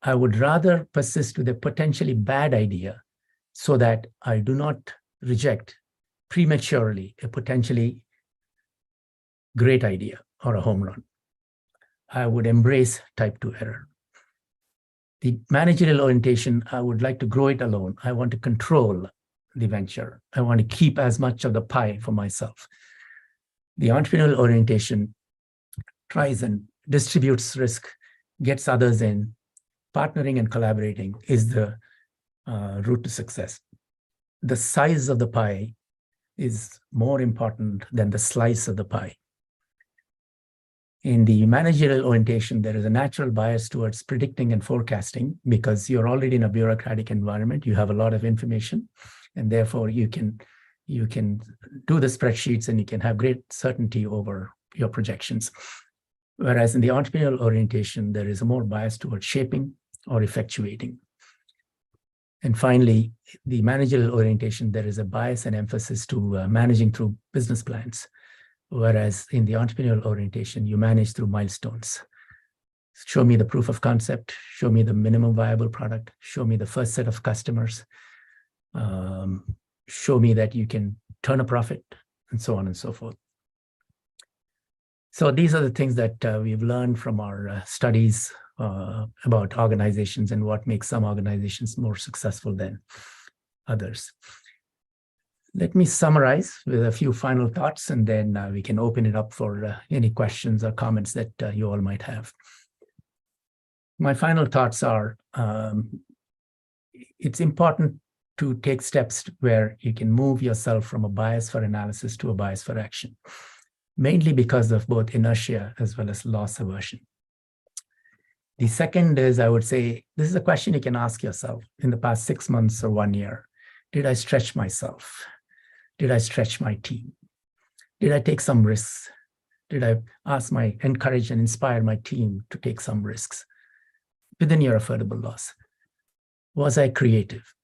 I would rather persist with a potentially bad idea so that I do not reject prematurely a potentially great idea or a home run. I would embrace type 2 error. The managerial orientation, I would like to grow it alone. I want to control the venture. I want to keep as much of the pie for myself. The entrepreneurial orientation tries and distributes risk, gets others in. Partnering and collaborating is the route to success. The size of the pie is more important than the slice of the pie. In the managerial orientation, there is a natural bias towards predicting and forecasting because you're already in a bureaucratic environment. You have a lot of information, and therefore you can do the spreadsheets and you can have great certainty over your projections. Whereas in the entrepreneurial orientation, there is a more bias towards shaping or effectuating. And finally, the managerial orientation, there is a bias and emphasis to managing through business plans. Whereas in the entrepreneurial orientation, you manage through milestones. Show me the proof of concept, show me the minimum viable product, show me the first set of customers, show me that you can turn a profit, and so on and so forth. So these are the things that we've learned from our studies about organizations and what makes some organizations more successful than others. Let me summarize with a few final thoughts, and then we can open it up for any questions or comments that you all might have. My final thoughts are, it's important to take steps where you can move yourself from a bias for analysis to a bias for action, mainly because of both inertia as well as loss aversion. The second is, I would say, this is a question you can ask yourself in the past 6 months or 1 year. Did I stretch myself? Did I stretch my team? Did I take some risks? Did I encourage and inspire my team to take some risks within your affordable loss? Was I creative?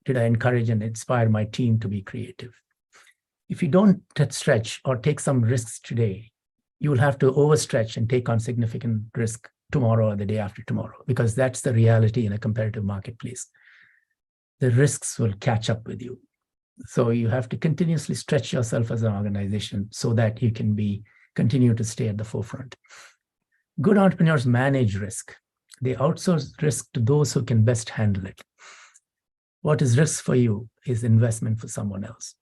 Did I encourage and inspire my team to be creative? If you don't stretch or take some risks today, you will have to overstretch and take on significant risk tomorrow or the day after tomorrow, because that's the reality in a competitive marketplace. The risks will catch up with you. So you have to continuously stretch yourself as an organization so that you can continue to stay at the forefront. Good entrepreneurs manage risk. They outsource risk to those who can best handle it. What is risk for you is investment for someone else.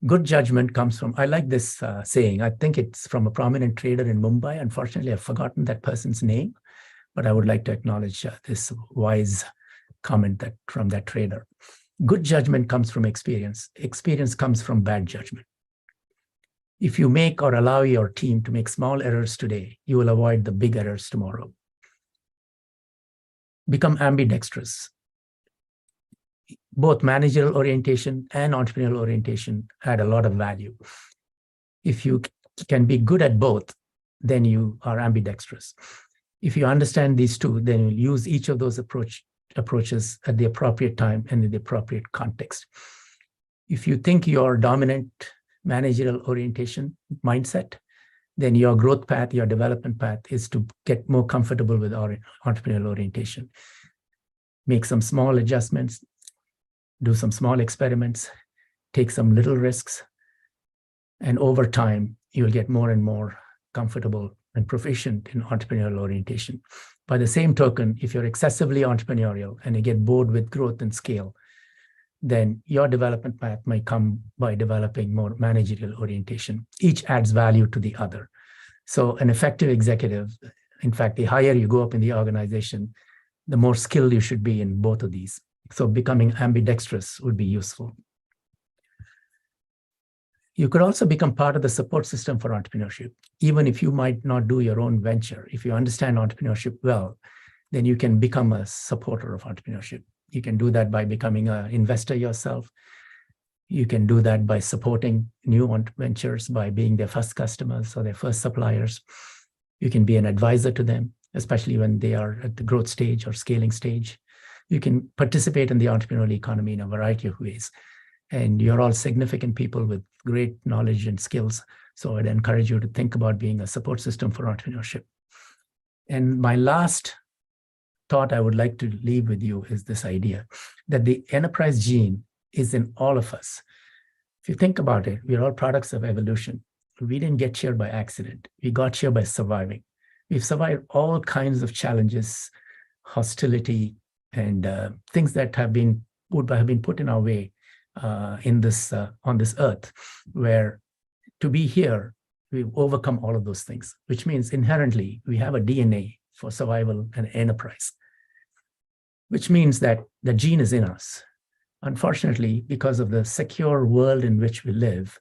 Good judgment comes from, I like this saying, I think it's from a prominent trader in Mumbai. Unfortunately, I've forgotten that person's name, but I would like to acknowledge this wise comment from that trader. Good judgment comes from experience. Experience comes from bad judgment. If you make or allow your team to make small errors today, you will avoid the big errors tomorrow. Become ambidextrous. Both managerial orientation and entrepreneurial orientation add a lot of value. If you can be good at both, then you are ambidextrous. If you understand these two, then you use each of those approaches at the appropriate time and in the appropriate context. If you think your dominant managerial orientation mindset, then your growth path, your development path is to get more comfortable with our entrepreneurial orientation. Make some small adjustments, do some small experiments, take some little risks, and over time, you'll get more and more comfortable and proficient in entrepreneurial orientation. By the same token, if you're excessively entrepreneurial and you get bored with growth and scale, then your development path might come by developing more managerial orientation. Each adds value to the other. So an effective executive, in fact, the higher you go up in the organization, the more skilled you should be in both of these. So becoming ambidextrous would be useful. You could also become part of the support system for entrepreneurship. Even if you might not do your own venture, if you understand entrepreneurship well, then you can become a supporter of entrepreneurship. You can do that by becoming an investor yourself. You can do that by supporting new ventures, by being their first customers or their first suppliers. You can be an advisor to them, especially when they are at the growth stage or scaling stage. You can participate in the entrepreneurial economy in a variety of ways. And you're all significant people with great knowledge and skills. So I'd encourage you to think about being a support system for entrepreneurship. And my last thought I would like to leave with you is this idea that the enterprise gene is in all of us. If you think about it, we're all products of evolution. We didn't get here by accident. We got here by surviving. We've survived all kinds of challenges, hostility, and things that have been put in our way on this earth, where to be here, we've overcome all of those things, which means inherently we have a DNA for survival and enterprise, which means that the gene is in us. Unfortunately, because of the secure world in which we live,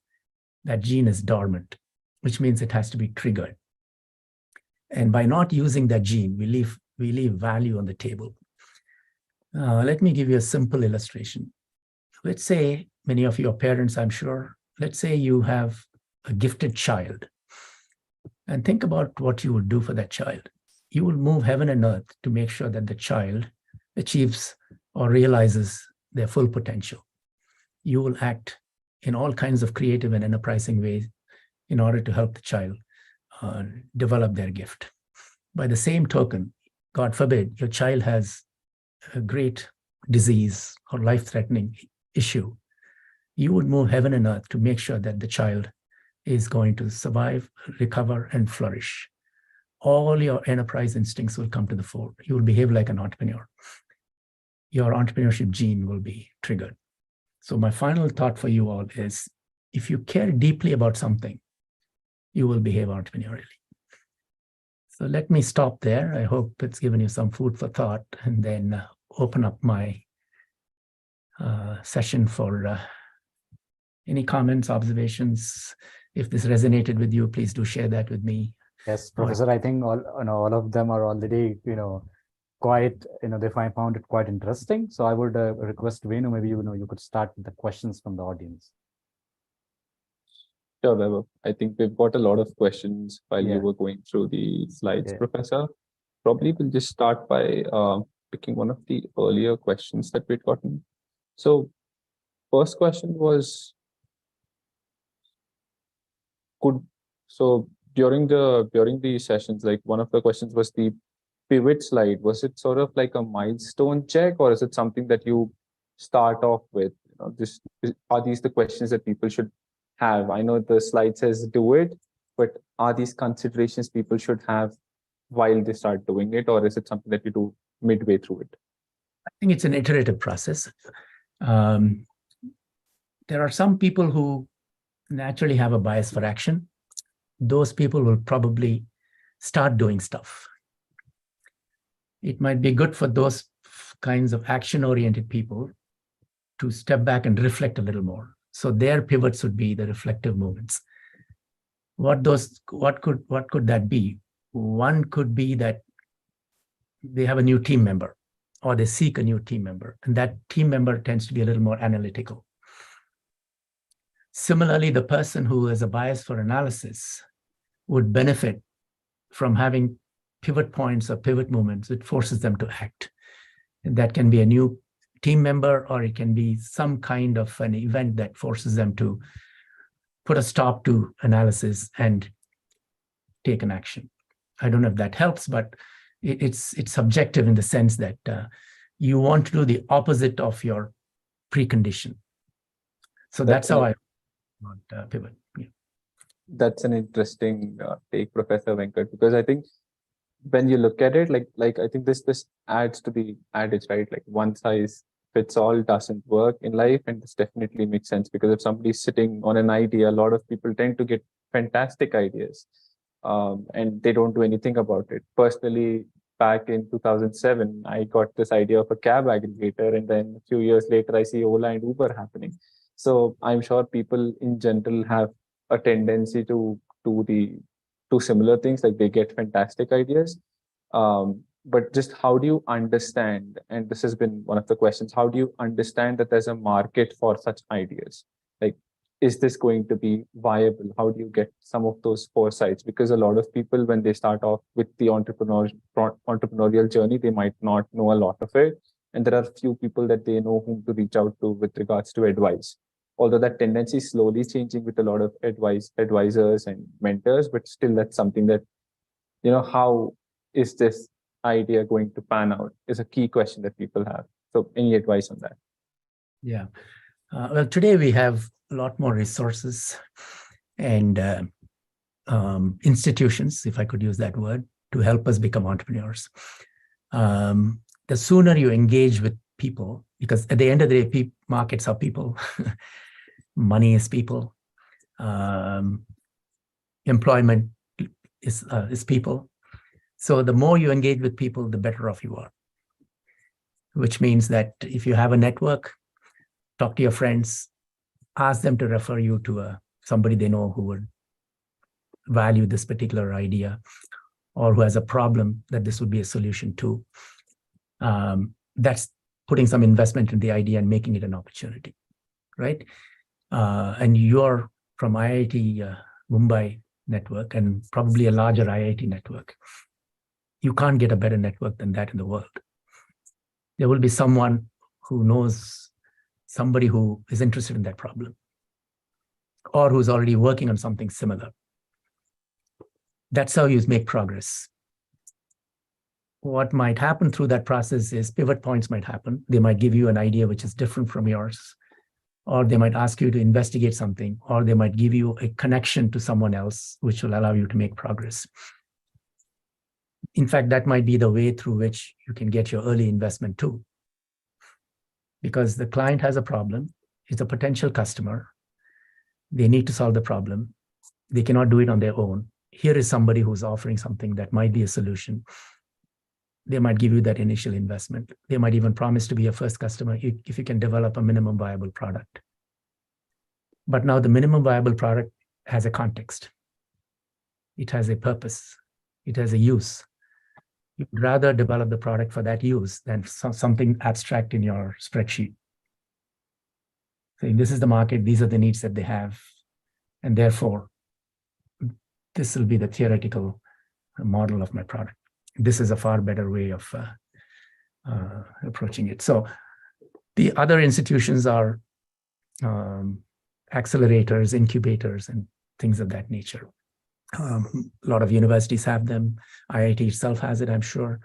that gene is dormant, which means it has to be triggered. And by not using that gene, we leave value on the table. Let me give you a simple illustration. Let's say many of your parents, I'm sure, let's say you have a gifted child, and think about what you would do for that child. You will move heaven and earth to make sure that the child achieves or realizes their full potential. You will act in all kinds of creative and enterprising ways in order to help the child develop their gift. By the same token, God forbid, your child has a great disease or life-threatening issue. You would move heaven and earth to make sure that the child is going to survive, recover, and flourish. All your enterprise instincts will come to the fore. You will behave like an entrepreneur. Your entrepreneurship gene will be triggered. So my final thought for you all is, if you care deeply about something, you will behave entrepreneurially. So let me stop there. I hope it's given you some food for thought, and then open up my session for any comments, observations. If this resonated with you, please do share that with me. Yes, Professor, I think all of them are already, quite, they found it quite interesting. So I would request Venu, maybe, you could start with the questions from the audience. Sure, Vaibhav. I think we've got a lot of questions while Yeah. you were going through the slides, Yeah. Professor. Probably we'll just start by picking one of the earlier questions that we'd gotten. So first question was, during the sessions, like one of the questions was the pivot slide. Was it sort of like a milestone check, or is it something that you start off with? Are these the questions that people should have? I know the slide says do it, but are these considerations people should have while they start doing it, or is it something that you do midway through it? I think it's an iterative process. There are some people who naturally have a bias for action. Those people will probably start doing stuff. It might be good for those kinds of action-oriented people to step back and reflect a little more. So their pivots would be the reflective moments. What could that be? One could be that they have a new team member, or they seek a new team member, and that team member tends to be a little more analytical. Similarly, the person who has a bias for analysis would benefit from having pivot points or pivot moments. It forces them to act. And that can be a new team member, or it can be some kind of an event that forces them to put a stop to analysis and take an action. I don't know if that helps, but it's subjective in the sense that you want to do the opposite of your precondition. So that's how I want pivot. Yeah. That's an interesting take, Professor Venkat, because I think when you look at it, like I think this adds to the adage, right? Like one size fits all doesn't work in life, and this definitely makes sense, because if somebody's sitting on an idea, a lot of people tend to get fantastic ideas, and they don't do anything about it. Personally, back in 2007, I got this idea of a cab aggregator, and then a few years later, I see Ola and Uber happening. So I'm sure people in general have a tendency to do similar things, like they get fantastic ideas. But just how do you understand, and this has been one of the questions, how do you understand that there's a market for such ideas? Like, is this going to be viable? How do you get some of those foresights? Because a lot of people, when they start off with the entrepreneurial journey, they might not know a lot of it. And there are few people that they know whom to reach out to with regards to advice. Although that tendency is slowly changing with a lot of advisors and mentors, but still that's something that, how is this idea going to pan out is a key question that people have. So any advice on that? Yeah. Well, today we have a lot more resources and institutions, if I could use that word, to help us become entrepreneurs. The sooner you engage with people, because at the end of the day, markets are people, money is people, employment is people. So the more you engage with people, the better off you are. Which means that if you have a network, talk to your friends, ask them to refer you to somebody they know who would value this particular idea or who has a problem that this would be a solution to. That's putting some investment in the idea and making it an opportunity, right? And you're from IIT Mumbai network and probably a larger IIT network. You can't get a better network than that in the world. There will be someone who knows somebody who is interested in that problem or who's already working on something similar. That's how you make progress. What might happen through that process is pivot points might happen. They might give you an idea which is different from yours, or they might ask you to investigate something, or they might give you a connection to someone else, which will allow you to make progress. In fact, that might be the way through which you can get your early investment too. Because the client has a problem, it's a potential customer. They need to solve the problem. They cannot do it on their own. Here is somebody who's offering something that might be a solution. They might give you that initial investment. They might even promise to be a first customer if you can develop a minimum viable product. But now the minimum viable product has a context. It has a purpose. It has a use. You'd rather develop the product for that use than something abstract in your spreadsheet. Saying this is the market, these are the needs that they have, and therefore, this will be the theoretical model of my product. This is a far better way of approaching it. So the other institutions are accelerators, incubators, and things of that nature. A lot of universities have them. IIT itself has it, I'm sure.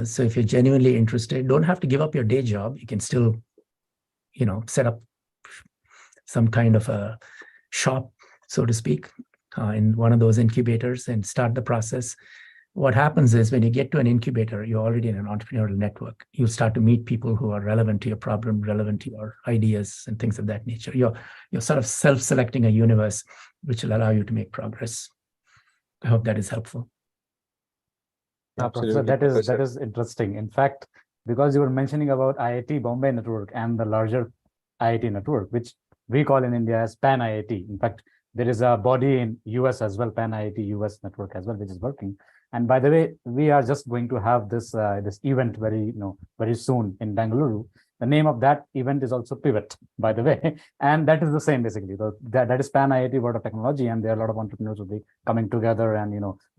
So if you're genuinely interested, don't have to give up your day job. You can still, set up some kind of a shop, so to speak, in one of those incubators and start the process. What happens is when you get to an incubator, you're already in an entrepreneurial network. You start to meet people who are relevant to your problem, relevant to your ideas and things of that nature. You're sort of self-selecting a universe which will allow you to make progress. I hope that is helpful. Professor, that is interesting. In fact, because you were mentioning about IIT Bombay network and the larger IIT network, which we call in India as Pan IIT. In fact, there is a body in US as well, Pan IIT US network as well, which is working. And by the way, we are just going to have this this event very soon in Bengaluru. The name of that event is also Pivot, by the way, and that is the same basically. That is Pan IIT World of Technology, and there are a lot of entrepreneurs will be coming together and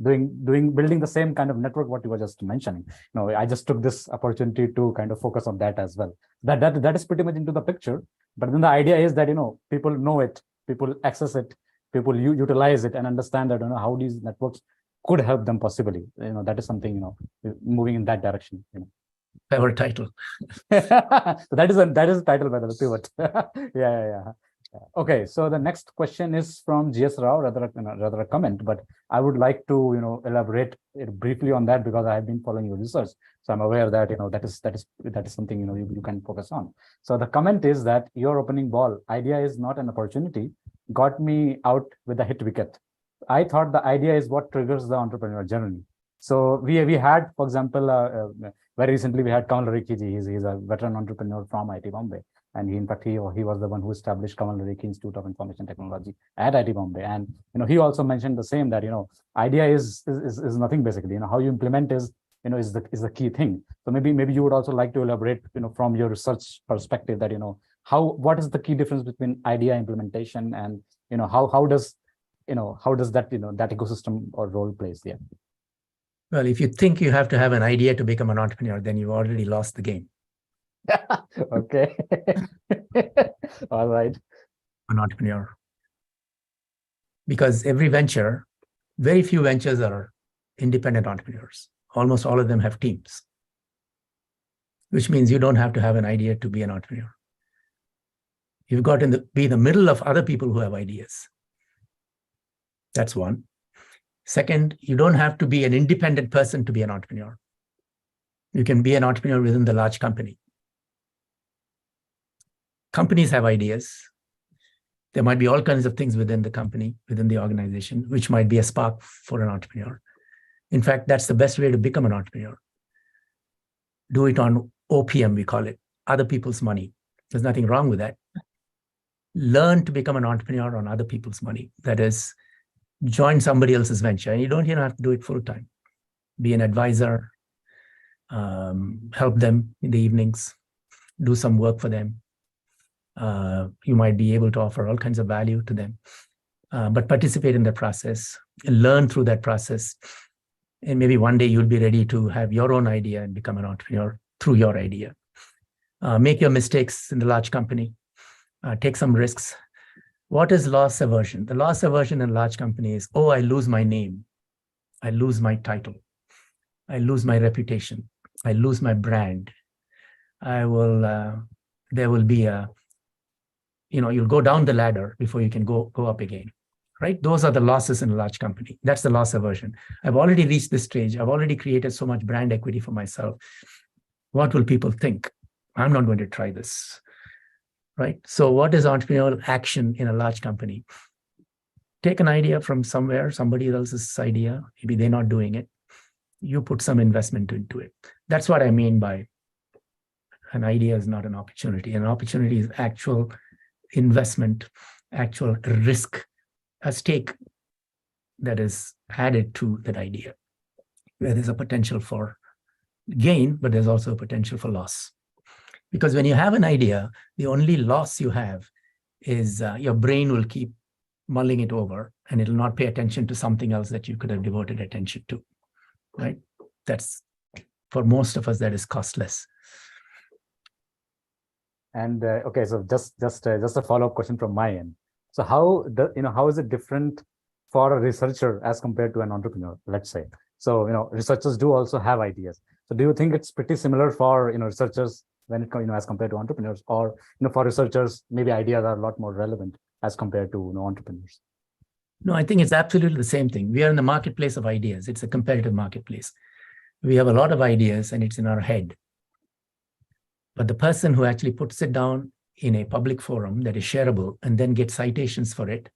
building the same kind of network what you were just mentioning. I just took this opportunity to kind of focus on that as well. That is pretty much into the picture. But then the idea is that people know it, people access it, people utilize it, and understand that how these networks could help them possibly. That is something moving in that direction. Clever title. So that is a title by the way, Pivot. Yeah. Okay, so the next question is from GS Rao, rather a comment, but I would like to elaborate briefly on that because I have been following your research, so I'm aware that that is something you can focus on. So the comment is that your opening ball idea is not an opportunity, got me out with a hit wicket. I thought the idea is what triggers the entrepreneur journey. So we had, for example, very recently we had Kamal Rikiji. He's a veteran entrepreneur from IIT Bombay, and he was the one who established Kamal Rikiji Institute of Information Technology at IIT Bombay. And he also mentioned the same, that idea is nothing basically. How you implement is the key thing. So maybe you would also like to elaborate from your research perspective that what is the key difference between idea implementation and how does that that ecosystem or role plays there? Well, if you think you have to have an idea to become an entrepreneur, then you've already lost the game. Okay. All right. An entrepreneur. Because very few ventures are independent entrepreneurs. Almost all of them have teams, which means you don't have to have an idea to be an entrepreneur. You've got to be in the middle of other people who have ideas. That's one. Second, you don't have to be an independent person to be an entrepreneur. You can be an entrepreneur within the large company. Companies have ideas. There might be all kinds of things within the company, within the organization, which might be a spark for an entrepreneur. In fact, that's the best way to become an entrepreneur. Do it on OPM, we call it, other people's money. There's nothing wrong with that. Learn to become an entrepreneur on other people's money. That is, join somebody else's venture. And you don't even have to do it full time. Be an advisor, help them in the evenings, do some work for them. You might be able to offer all kinds of value to them, but participate in the process and learn through that process. And maybe one day you'll be ready to have your own idea and become an entrepreneur through your idea. Make your mistakes in the large company. Take some risks. What is loss aversion? The loss aversion in large company is, oh, I lose my name. I lose my title. I lose my reputation. I lose my brand. There will be you'll go down the ladder before you can go up again, right? Those are the losses in a large company. That's the loss aversion. I've already reached this stage. I've already created so much brand equity for myself. What will people think? I'm not going to try this, right? So what is entrepreneurial action in a large company? Take an idea from somewhere, somebody else's idea. Maybe they're not doing it. You put some investment into it. That's what I mean by an idea is not an opportunity. An opportunity is actual investment, actual risk, a stake that is added to that idea, where there's a potential for gain, but there's also a potential for loss. Because when you have an idea, the only loss you have is your brain will keep mulling it over and it'll not pay attention to something else that you could have devoted attention to, right? That's, for most of us, that is costless. And okay, so just a follow-up question from my end. So how is it different for a researcher as compared to an entrepreneur, let's say? So researchers do also have ideas. So do you think it's pretty similar for researchers when it comes as compared to entrepreneurs, or for researchers maybe ideas are a lot more relevant as compared to entrepreneurs? No, I think it's absolutely the same thing. We are in the marketplace of ideas. It's a competitive marketplace. We have a lot of ideas and it's in our head. But the person who actually puts it down in a public forum that is shareable and then gets citations for it,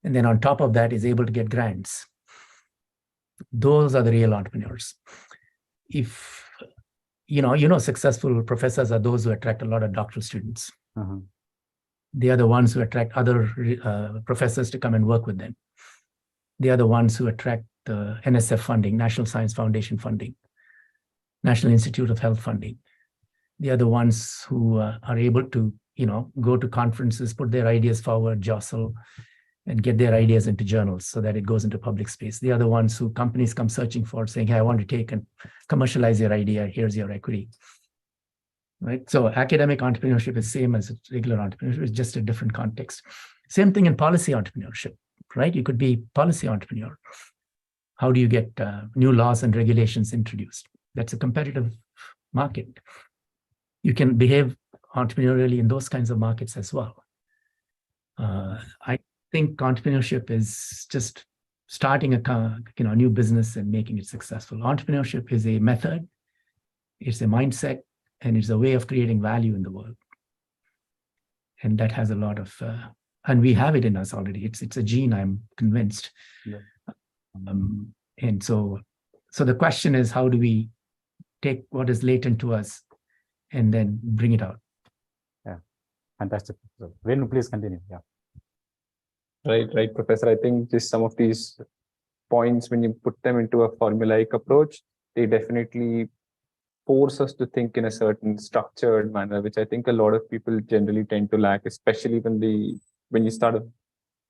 and then on top of that is able to get grants, those are the real entrepreneurs. If successful professors are those who attract a lot of doctoral students. Uh-huh. They are the ones who attract other professors to come and work with them. They are the ones who attract the NSF funding, National Science Foundation funding, National Institute of Health funding. They are the ones who are able to, go to conferences, put their ideas forward, jostle, and get their ideas into journals so that it goes into public space. They are the ones who companies come searching for, saying, hey, I want to take and commercialize your idea. Here's your equity. Right? So academic entrepreneurship is same as regular entrepreneurship. It's just a different context. Same thing in policy entrepreneurship, right? You could be policy entrepreneur. How do you get new laws and regulations introduced? That's a competitive market. You can behave entrepreneurially in those kinds of markets as well. I think entrepreneurship is just starting a new business and making it successful. Entrepreneurship is a method, it's a mindset, and it's a way of creating value in the world. And that has a lot of, and we have it in us already. It's a gene, I'm convinced. Yeah. And so the question is, how do we take what is latent to us and then bring it out? Yeah, fantastic. So, Venu, please continue. Yeah. Right, Professor. I think just some of these points, when you put them into a formulaic approach, they definitely force us to think in a certain structured manner, which I think a lot of people generally tend to lack, especially when you start to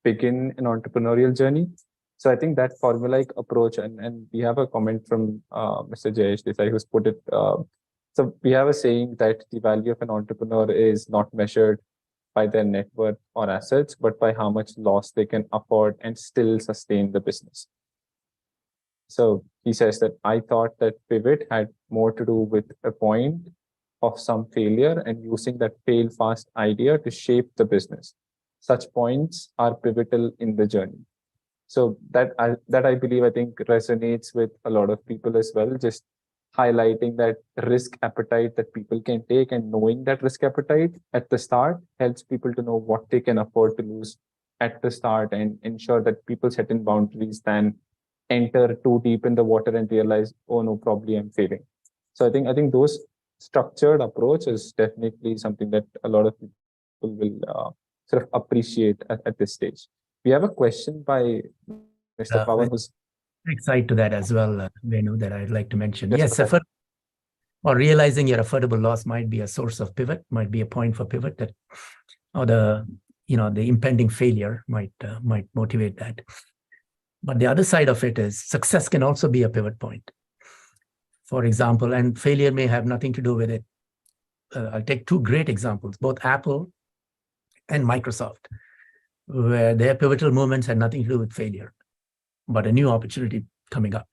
begin an entrepreneurial journey. So I think that formulaic approach, and we have a comment from Mr. Jayesh Desai, who's put it. So we have a saying that the value of an entrepreneur is not measured by their net worth or assets, but by how much loss they can afford and still sustain the business. So he says that I thought that pivot had more to do with a point of some failure and using that fail fast idea to shape the business. Such points are pivotal in the journey. So that I believe, I think resonates with a lot of people as well, just highlighting that risk appetite that people can take, and knowing that risk appetite at the start helps people to know what they can afford to lose at the start and ensure that people set in boundaries than enter too deep in the water and realize, oh no, probably I'm failing. So I think those structured approach is definitely something that a lot of people will sort of appreciate at this stage. We have a question by Mr. Pawan, who's excited to that as well, Venu, that I'd like to mention. Yes, Yes, or realizing your affordable loss might be a source of pivot, might be a point for pivot, that, or the impending failure might motivate that. But the other side of it is success can also be a pivot point. For example, and failure may have nothing to do with it. I'll take two great examples, both Apple and Microsoft, where their pivotal moments had nothing to do with failure, but a new opportunity coming up.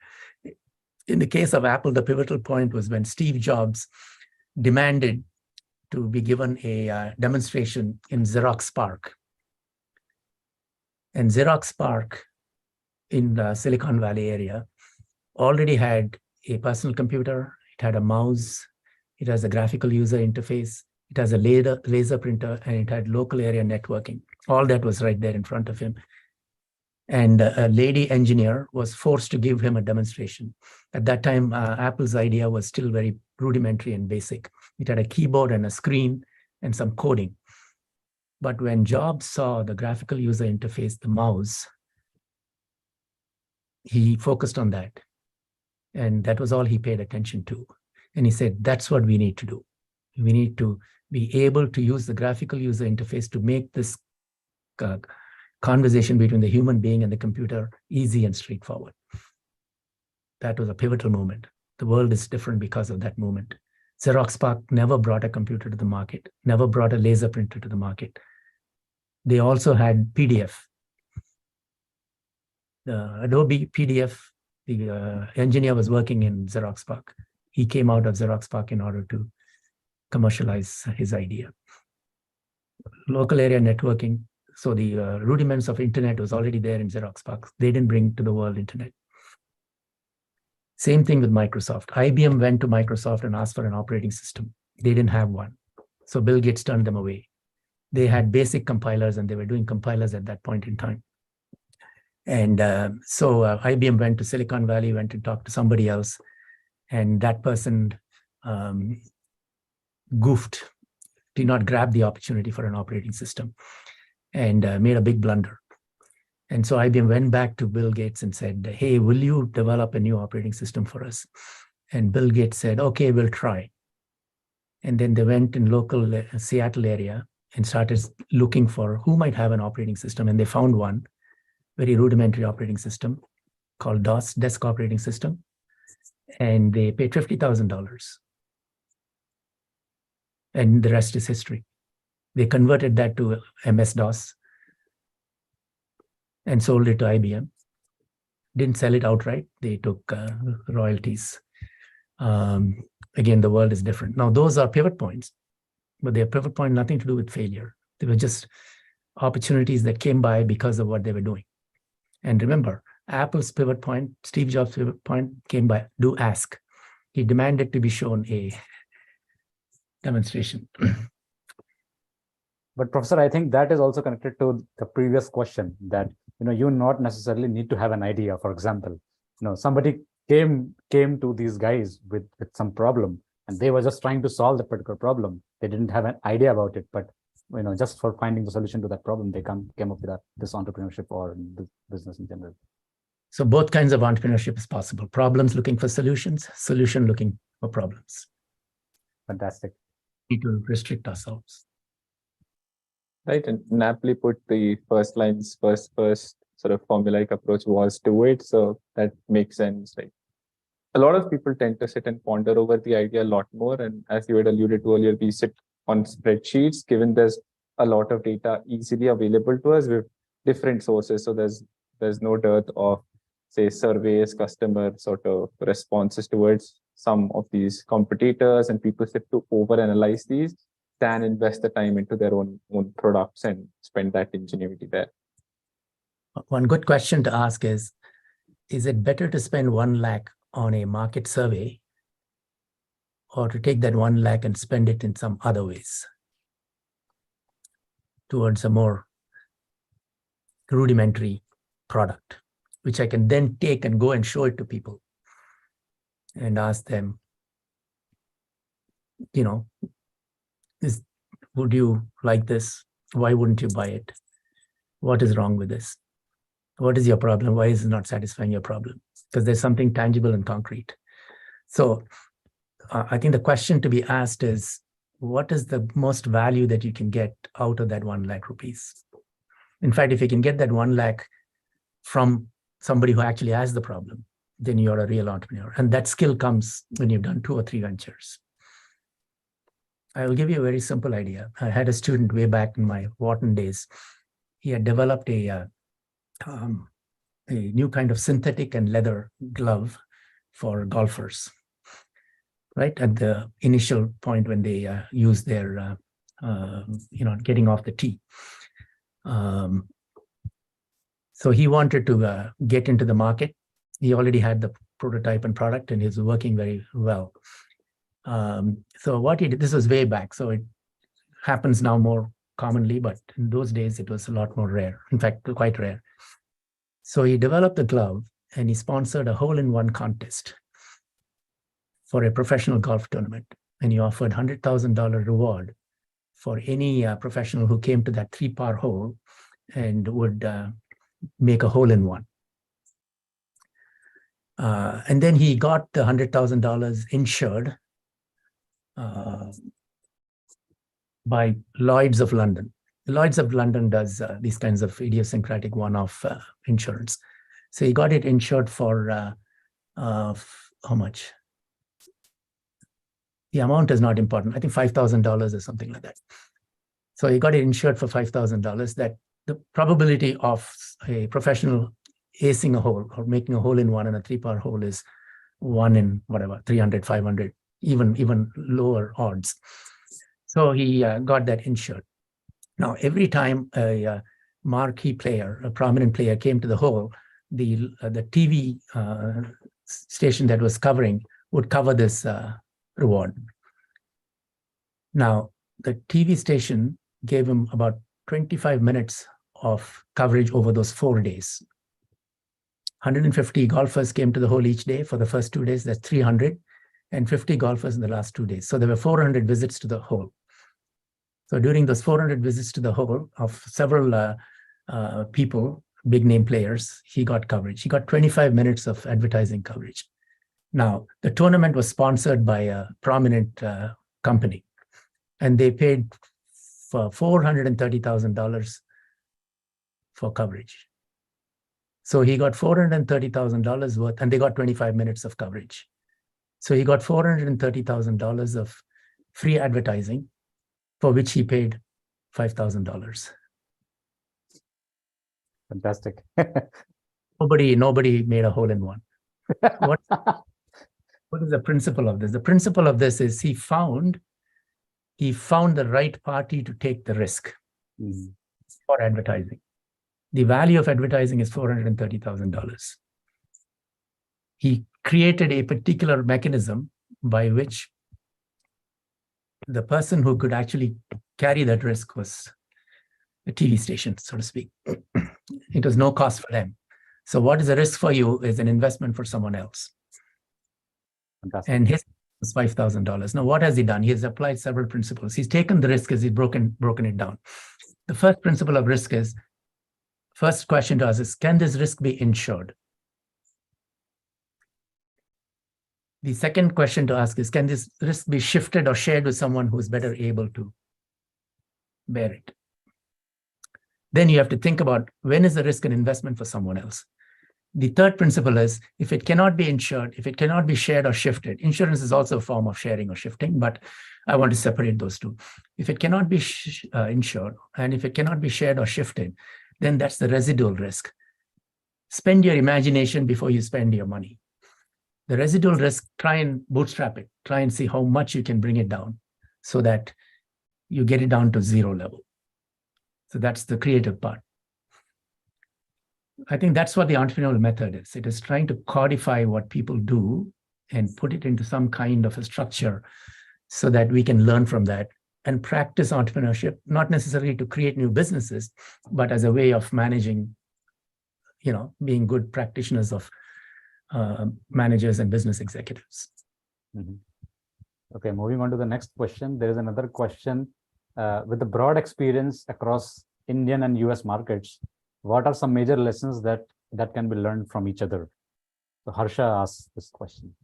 In the case of Apple, the pivotal point was when Steve Jobs demanded to be given a demonstration in Xerox PARC. And Xerox PARC in the Silicon Valley area already had a personal computer, it had a mouse, it has a graphical user interface, it has a laser printer, and it had local area networking. All that was right there in front of him. And a lady engineer was forced to give him a demonstration. At that time, Apple's idea was still very rudimentary and basic. It had a keyboard and a screen and some coding. But when Jobs saw the graphical user interface, the mouse, he focused on that. And that was all he paid attention to. And he said, that's what we need to do. We need to be able to use the graphical user interface to make this conversation between the human being and the computer easy and straightforward. That was a pivotal moment. The world is different because of that moment. Xerox PARC never brought a computer to the market, never brought a laser printer to the market. They also had PDF. The Adobe PDF, the engineer was working in Xerox PARC. He came out of Xerox PARC in order to commercialize his idea. Local area networking. So the rudiments of internet was already there in Xerox PARC. They didn't bring to the world internet. Same thing with Microsoft. IBM went to Microsoft and asked for an operating system. They didn't have one. So Bill Gates turned them away. They had basic compilers and they were doing compilers at that point in time. And so IBM went to Silicon Valley, went to talk to somebody else. And that person goofed, did not grab the opportunity for an operating system and made a big blunder. And so IBM went back to Bill Gates and said, hey, will you develop a new operating system for us? And Bill Gates said, okay, we'll try. And then they went in local Seattle area and started looking for who might have an operating system. And they found one very rudimentary operating system called DOS, Desk Operating System. And they paid $50,000. And the rest is history. They converted that to MS-DOS and sold it to IBM. Didn't sell it outright. They took royalties. Again, the world is different. Now, those are pivot points, but they're pivot point, nothing to do with failure. They were just opportunities that came by because of what they were doing. And remember, Apple's pivot point, Steve Jobs' pivot point came by, do ask. He demanded to be shown a demonstration. But Professor, I think that is also connected to the previous question that, you not necessarily need to have an idea. For example, somebody came to these guys with some problem and they were just trying to solve the particular problem. They didn't have an idea about it, but just for finding the solution to that problem, they came up with this entrepreneurship or business in general. So both kinds of entrepreneurship is possible. Problems looking for solutions, solution looking for problems. Fantastic. We need to restrict ourselves. right. And aptly put, the first sort of formulaic approach was to it. So that makes sense. Like a lot of people tend to sit and ponder over the idea a lot more. And as you had alluded to earlier, we sit on spreadsheets, given there's a lot of data easily available to us with different sources. So there's no dearth of, say, surveys, customer sort of responses towards some of these competitors, and people sit to overanalyze these than invest the time into their own products and spend that ingenuity there. One good question to ask is it better to spend 1 lakh on a market survey or to take that 1 lakh and spend it in some other ways towards a more rudimentary product, which I can then take and go and show it to people and ask them, would you like this? Why wouldn't you buy it? What is wrong with this? What is your problem? Why is it not satisfying your problem? Because there's something tangible and concrete. So I think the question to be asked is, what is the most value that you can get out of that 1 lakh rupees? In fact, if you can get that 1 lakh from somebody who actually has the problem, then you're a real entrepreneur. And that skill comes when you've done 2 or 3 ventures. I will give you a very simple idea. I had a student way back in my Wharton days. He had developed a new kind of synthetic and leather glove for golfers, right? At the initial point when they use their, getting off the tee. So he wanted to get into the market. He already had the prototype and product, and he's working very well. So what he did, this was way back, so it happens now more commonly, but in those days it was a lot more rare. In fact, quite rare. So he developed the glove and he sponsored a hole-in-one contest for a professional golf tournament. And he offered $100,000 reward for any professional who came to that 3-par hole and would make a hole-in-one. And then he got the $100,000 insured by Lloyd's of London. Lloyd's of London does these kinds of idiosyncratic one-off insurance. So he got it insured for how much? The amount is not important. I think $5,000 or something like that. So he got it insured for $5,000. That the probability of a professional acing a hole or making a hole-in-one in a 3-par hole is 1 in whatever, 300, 500, even lower odds. So he got that insured. Now, every time a marquee player, a prominent player came to the hole, the TV station that was covering would cover this reward. Now, the TV station gave him about 25 minutes of coverage over those 4 days. 150 golfers came to the hole each day for the first 2 days. That's 300, and 50 golfers in the last 2 days. So there were 400 visits to the hole. So during those 400 visits to the hole of several people, big name players, he got coverage. He got 25 minutes of advertising coverage. Now, the tournament was sponsored by a prominent company, and they paid for $430,000 for coverage. So he got $430,000 worth, and they got 25 minutes of coverage. So he got $430,000 of free advertising, for which he paid $5,000. Fantastic. Nobody made a hole-in-one. What is the principle of this? The principle of this is he found the right party to take the risk for advertising. The value of advertising is $430,000. He created a particular mechanism by which the person who could actually carry that risk was a TV station, so to speak. It was no cost for them. So what is a risk for you is an investment for someone else. Fantastic. And his was $5,000. Now, what has he done? He has applied several principles. He's taken the risk as he's broken it down. The first principle of risk is, first question to us is, can this risk be insured? The second question to ask is, can this risk be shifted or shared with someone who is better able to bear it? Then you have to think about, when is the risk an investment for someone else? The third principle is, if it cannot be insured, if it cannot be shared or shifted, insurance is also a form of sharing or shifting, but I want to separate those two. If it cannot be insured, and if it cannot be shared or shifted, then that's the residual risk. Spend your imagination before you spend your money. The residual risk, try and bootstrap it. Try and see how much you can bring it down so that you get it down to zero level. So that's the creative part. I think that's what the entrepreneurial method is. It is trying to codify what people do and put it into some kind of a structure so that we can learn from that and practice entrepreneurship, not necessarily to create new businesses, but as a way of managing, being good practitioners of managers and business executives. Mm-hmm. Okay, moving on to the next question. There is another question. With the broad experience across Indian and US markets, what are some major lessons that can be learned from each other? So Harsha asks this question.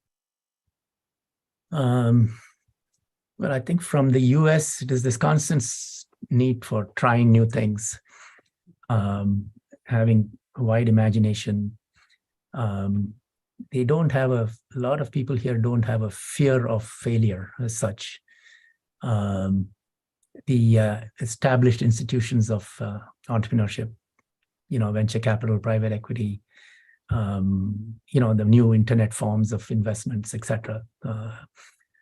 Well, I think from the US, it is this constant need for trying new things, having a wide imagination. They don't have a lot of people here don't have a fear of failure as such. The established institutions of entrepreneurship, venture capital, private equity, the new internet forms of investments, etc.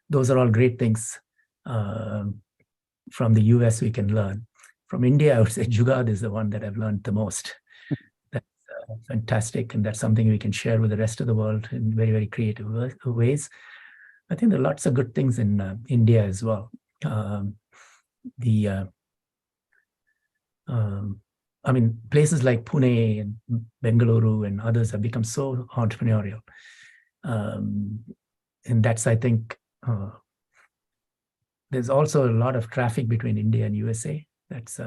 Those are all great things from the US we can learn. From India, I would say Jugad is the one that I've learned the most. That's fantastic, and that's something we can share with the rest of the world in very, very creative ways. I think there are lots of good things in India as well. Places like Pune and Bengaluru and others have become so entrepreneurial. And that's, I think, there's also a lot of traffic between India and USA. That's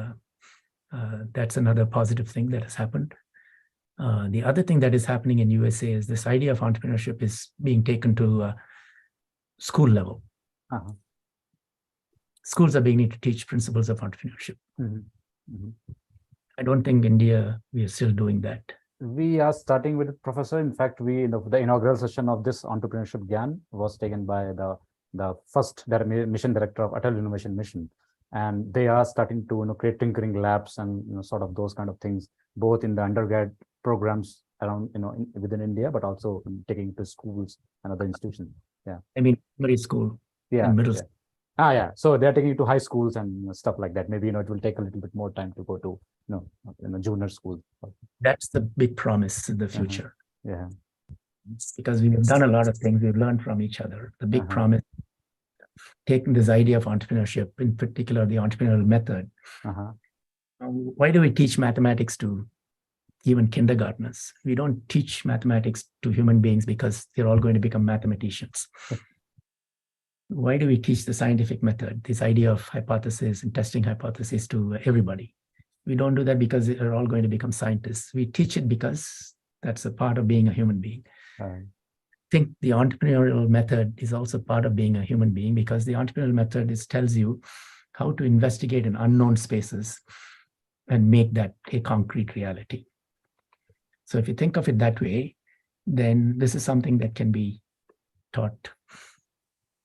another positive thing that has happened. The other thing that is happening in USA is this idea of entrepreneurship is being taken to school level. Uh-huh. Schools are beginning to teach principles of entrepreneurship. Mm-hmm. Mm-hmm. I don't think India, we are still doing that. We are starting with Professor. In fact, the inaugural session of this Entrepreneurship Gyan was taken by the first mission director of Atal Innovation Mission. And they are starting to create tinkering labs and sort of those kind of things, both in the undergrad programs around within India, but also taking to schools and other institutions. Yeah, middle school. Yeah, middle school. Yeah. So they're taking it to high schools and stuff like that. Maybe it will take a little bit more time to go to junior school. That's the big promise in the future. Yeah, because we've done a lot of things. We've learned from each other. The big promise, taking this idea of entrepreneurship, in particular the entrepreneurial method. Why do we teach mathematics to even kindergartners? We don't teach mathematics to human beings because they're all going to become mathematicians. Why do we teach the scientific method, this idea of hypothesis and testing hypotheses to everybody? We don't do that because they're all going to become scientists. We teach it because that's a part of being a human being. I think the entrepreneurial method is also part of being a human being, because the entrepreneurial method tells you how to investigate in unknown spaces and make that a concrete reality. So if you think of it that way, then this is something that can be taught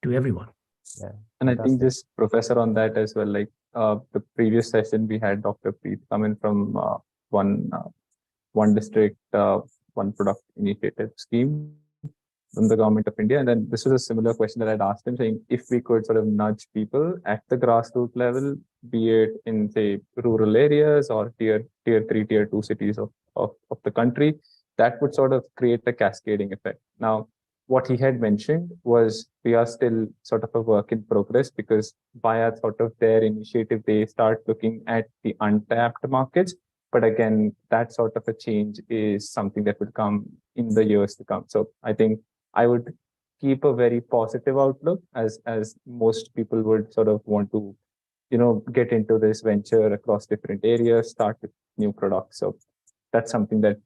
to everyone. Yeah. And I think this professor on that as well, like the previous session we had Dr. Preet coming from one district, one product initiative scheme from the government of India. And then this was a similar question that I'd asked him, saying if we could sort of nudge people at the grassroots level, be it in say rural areas or tier 3, tier 2 cities of the country, that would sort of create a cascading effect. Now, what he had mentioned was we are still sort of a work in progress, because via sort of their initiative, they start looking at the untapped markets. But again, that sort of a change is something that will come in the years to come. So I think I would keep a very positive outlook, as most people would sort of want to, get into this venture across different areas, start with new products. So that's something that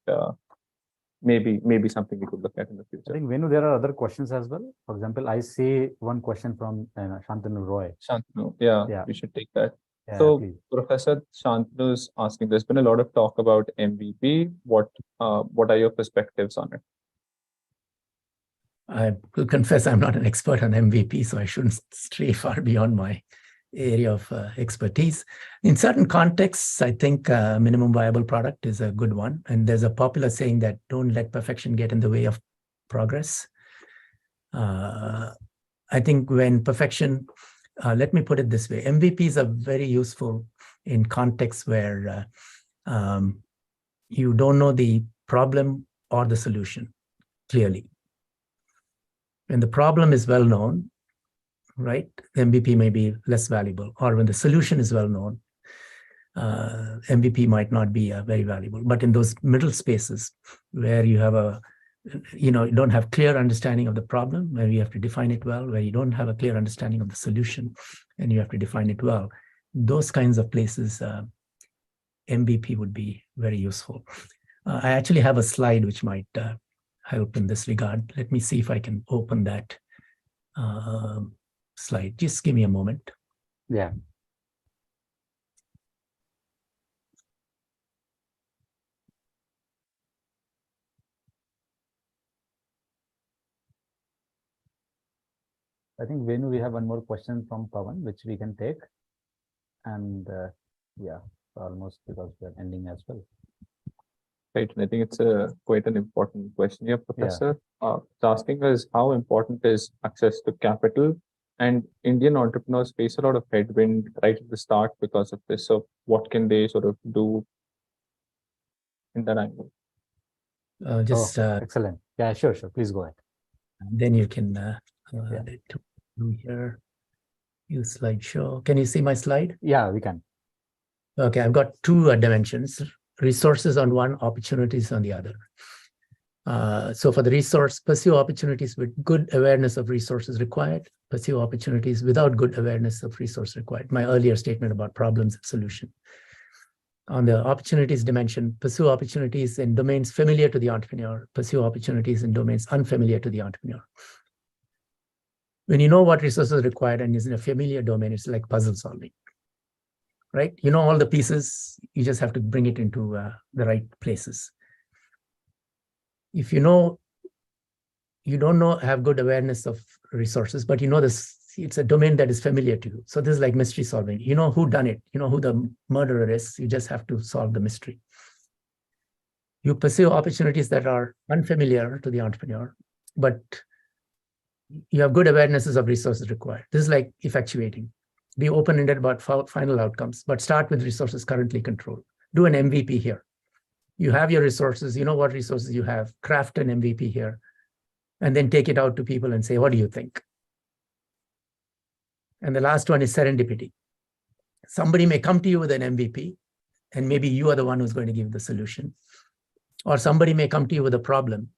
maybe something we could look at in the future. I think, Venu, there are other questions as well. For example, I see one question from Shantanu Roy. Shantanu, yeah, we should take that. Yeah, so, please. Professor Shantanu is asking, there's been a lot of talk about MVP. What are your perspectives on it? I will confess I'm not an expert on MVP, so I shouldn't stray far beyond my area of expertise. In certain contexts, I think minimum viable product is a good one. And there's a popular saying that don't let perfection get in the way of progress. I think when perfection, let me put it this way, MVPs are very useful in contexts where you don't know the problem or the solution clearly. When the problem is well known, right, MVP may be less valuable. Or when the solution is well known, MVP might not be very valuable. But in those middle spaces where you have a you don't have clear understanding of the problem, where you have to define it well, where you don't have a clear understanding of the solution and you have to define it well. Those kinds of places, MVP would be very useful. I actually have a slide which might help in this regard. Let me see if I can open that slide. Just give me a moment. Yeah. I think, Venu, we have one more question from Pawan, which we can take. And yeah, almost, because we're ending as well. Right. And I think it's quite an important question here, Professor. It's asking us how important is access to capital, and Indian entrepreneurs face a lot of headwind right at the start because of this. So what can they sort of do in that angle? Excellent. Yeah, sure. Please go ahead. Then you can do here. Use slideshow. Can you see my slide? Yeah, we can. Okay, I've got two dimensions: resources on one, opportunities on the other. So for the resource, pursue opportunities with good awareness of resources required, pursue opportunities without good awareness of resource required. My earlier statement about problems and solution. On the opportunities dimension, pursue opportunities in domains familiar to the entrepreneur, pursue opportunities in domains unfamiliar to the entrepreneur. When you know what resources are required and is in a familiar domain, it's like puzzle solving, right? You know all the pieces, you just have to bring it into the right places. If you don't have good awareness of resources, but you know this, it's a domain that is familiar to you. So this is like mystery solving. You know who done it, you know who the murderer is, you just have to solve the mystery. You pursue opportunities that are unfamiliar to the entrepreneur, but you have good awarenesses of resources required. This is like effectuating. Be open-ended about final outcomes, but start with resources currently controlled. Do an MVP here. You have your resources, you know what resources you have, craft an MVP here, and then take it out to people and say, what do you think? And the last one is serendipity. Somebody may come to you with an MVP, and maybe you are the one who's going to give the solution. Or somebody may come to you with a problem,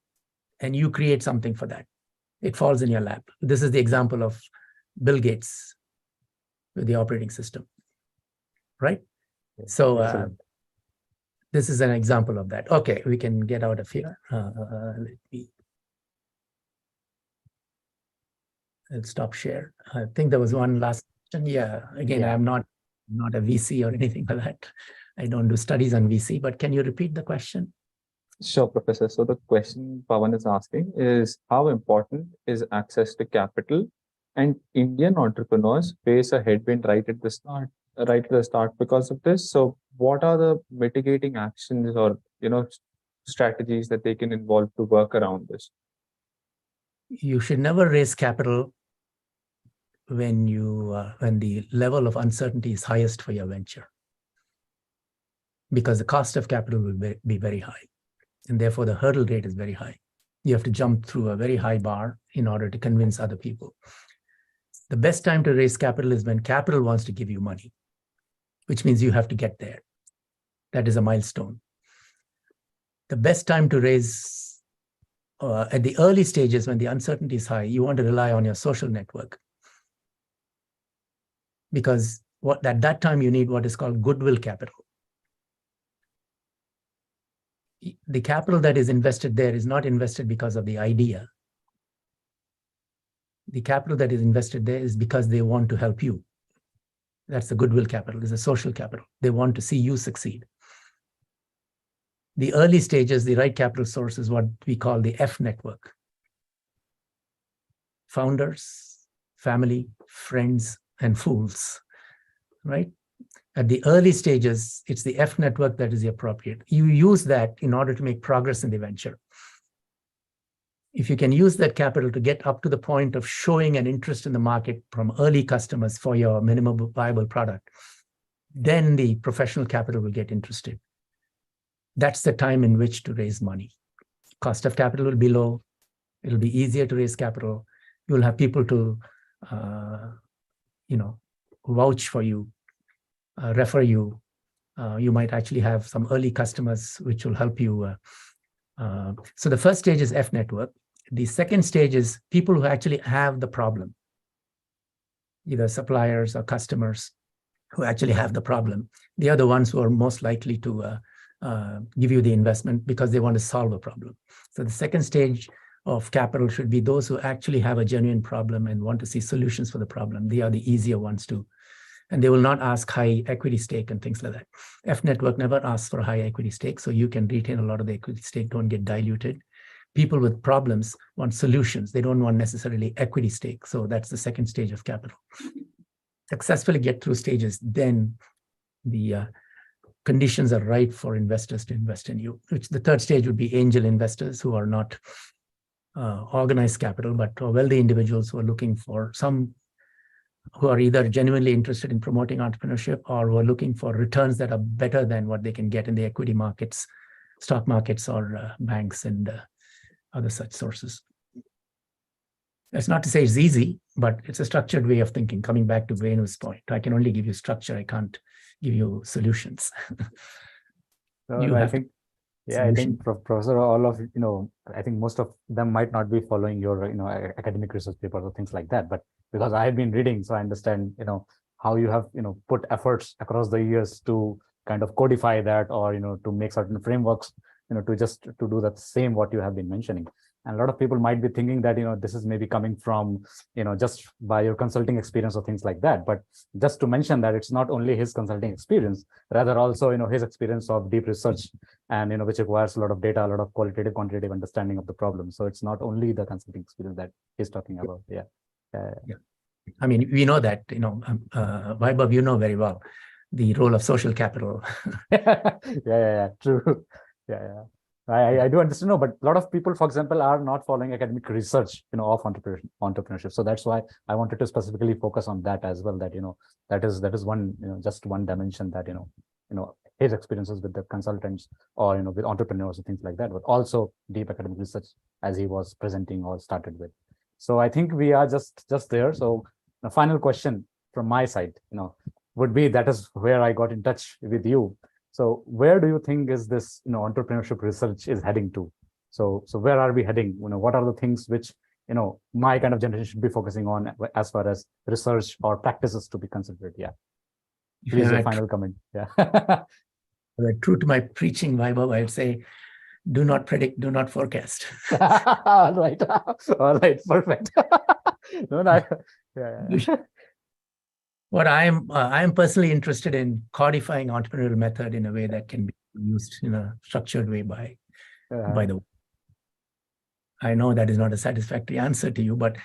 and you create something for that. It falls in your lap. This is the example of Bill Gates with the operating system, right? So this is an example of that. Okay, we can get out of here. I'll stop share. I think there was one last question. Yeah, again, I'm not a VC or anything like that. I don't do studies on VC, but can you repeat the question? Sure, Professor. So the question Pawan is asking is, how important is access to capital? And Indian entrepreneurs face a headwind right at the start because of this. So what are the mitigating actions or strategies that they can involve to work around this? You should never raise capital when the level of uncertainty is highest for your venture, because the cost of capital will be very high, and therefore the hurdle rate is very high. You have to jump through a very high bar in order to convince other people. The best time to raise capital is when capital wants to give you money, which means you have to get there. That is a milestone. The best time to raise at the early stages, when the uncertainty is high, you want to rely on your social network, because at that time you need what is called goodwill capital. The capital that is invested there is not invested because of the idea. The capital that is invested there is because they want to help you. That's the goodwill capital, is a social capital. They want to see you succeed. The early stages, the right capital source is what we call the F network. Founders, family, friends, and fools, right? At the early stages, it's the F network that is appropriate. You use that in order to make progress in the venture. If you can use that capital to get up to the point of showing an interest in the market from early customers for your minimum viable product, then the professional capital will get interested. That's the time in which to raise money. Cost of capital will be low. It'll be easier to raise capital. You'll have people to, vouch for you, refer you. You might actually have some early customers which will help you So the first stage is F network. The second stage is people who actually have the problem, either suppliers or customers who actually have the problem. They are the ones who are most likely to give you the investment because they want to solve a problem. So the second stage of capital should be those who actually have a genuine problem and want to see solutions for the problem. They are the easier ones to, and they will not ask high equity stake and things like that. F network never asks for a high equity stake, so you can retain a lot of the equity stake, don't get diluted. People with problems want solutions. They don't want necessarily equity stake. So that's the second stage of capital. Successfully get through stages, then the conditions are right for investors to invest in you. Which the third stage would be angel investors who are not organized capital, but wealthy individuals who are looking for who are either genuinely interested in promoting entrepreneurship or who are looking for returns that are better than what they can get in the equity markets, stock markets, or banks and other such sources. That's not to say it's easy, but it's a structured way of thinking. Coming back to Venu's point, I can only give you structure. I can't give you solutions. I think Professor, all of I think most of them might not be following your academic research papers or things like that. But because I have been reading, so I understand how you have put efforts across the years to kind of codify that, or to make certain frameworks to do that same what you have been mentioning. And a lot of people might be thinking that this is maybe coming from just by your consulting experience or things like that. But just to mention that it's not only his consulting experience, rather also his experience of deep research, and which requires a lot of data, a lot of quantitative understanding of the problem. So it's not only the consulting experience that he's talking about. Yeah. I mean, we know that Vaibhav, you know very well the role of social capital. yeah, true. Yeah. I do understand, but a lot of people, for example, are not following academic research, of entrepreneurship. So that's why I wanted to specifically focus on that as well. That that is one, just one dimension that his experiences with the consultants or with entrepreneurs and things like that, but also deep academic research as he was presenting or started with. So I think we are just there. So the final question from my side, would be, that is where I got in touch with you. So where do you think is this entrepreneurship research is heading to? So where are we heading? What are the things which my kind of generation should be focusing on as far as research or practices to be considered? Yeah. Please, your final comment. Yeah. True to my preaching, Vaibhav, I'd say, do not predict, do not forecast. All right, perfect. Yeah. What I am personally interested in codifying entrepreneurial method in a way that can be used in a structured way by the. I know that is not a satisfactory answer to you, but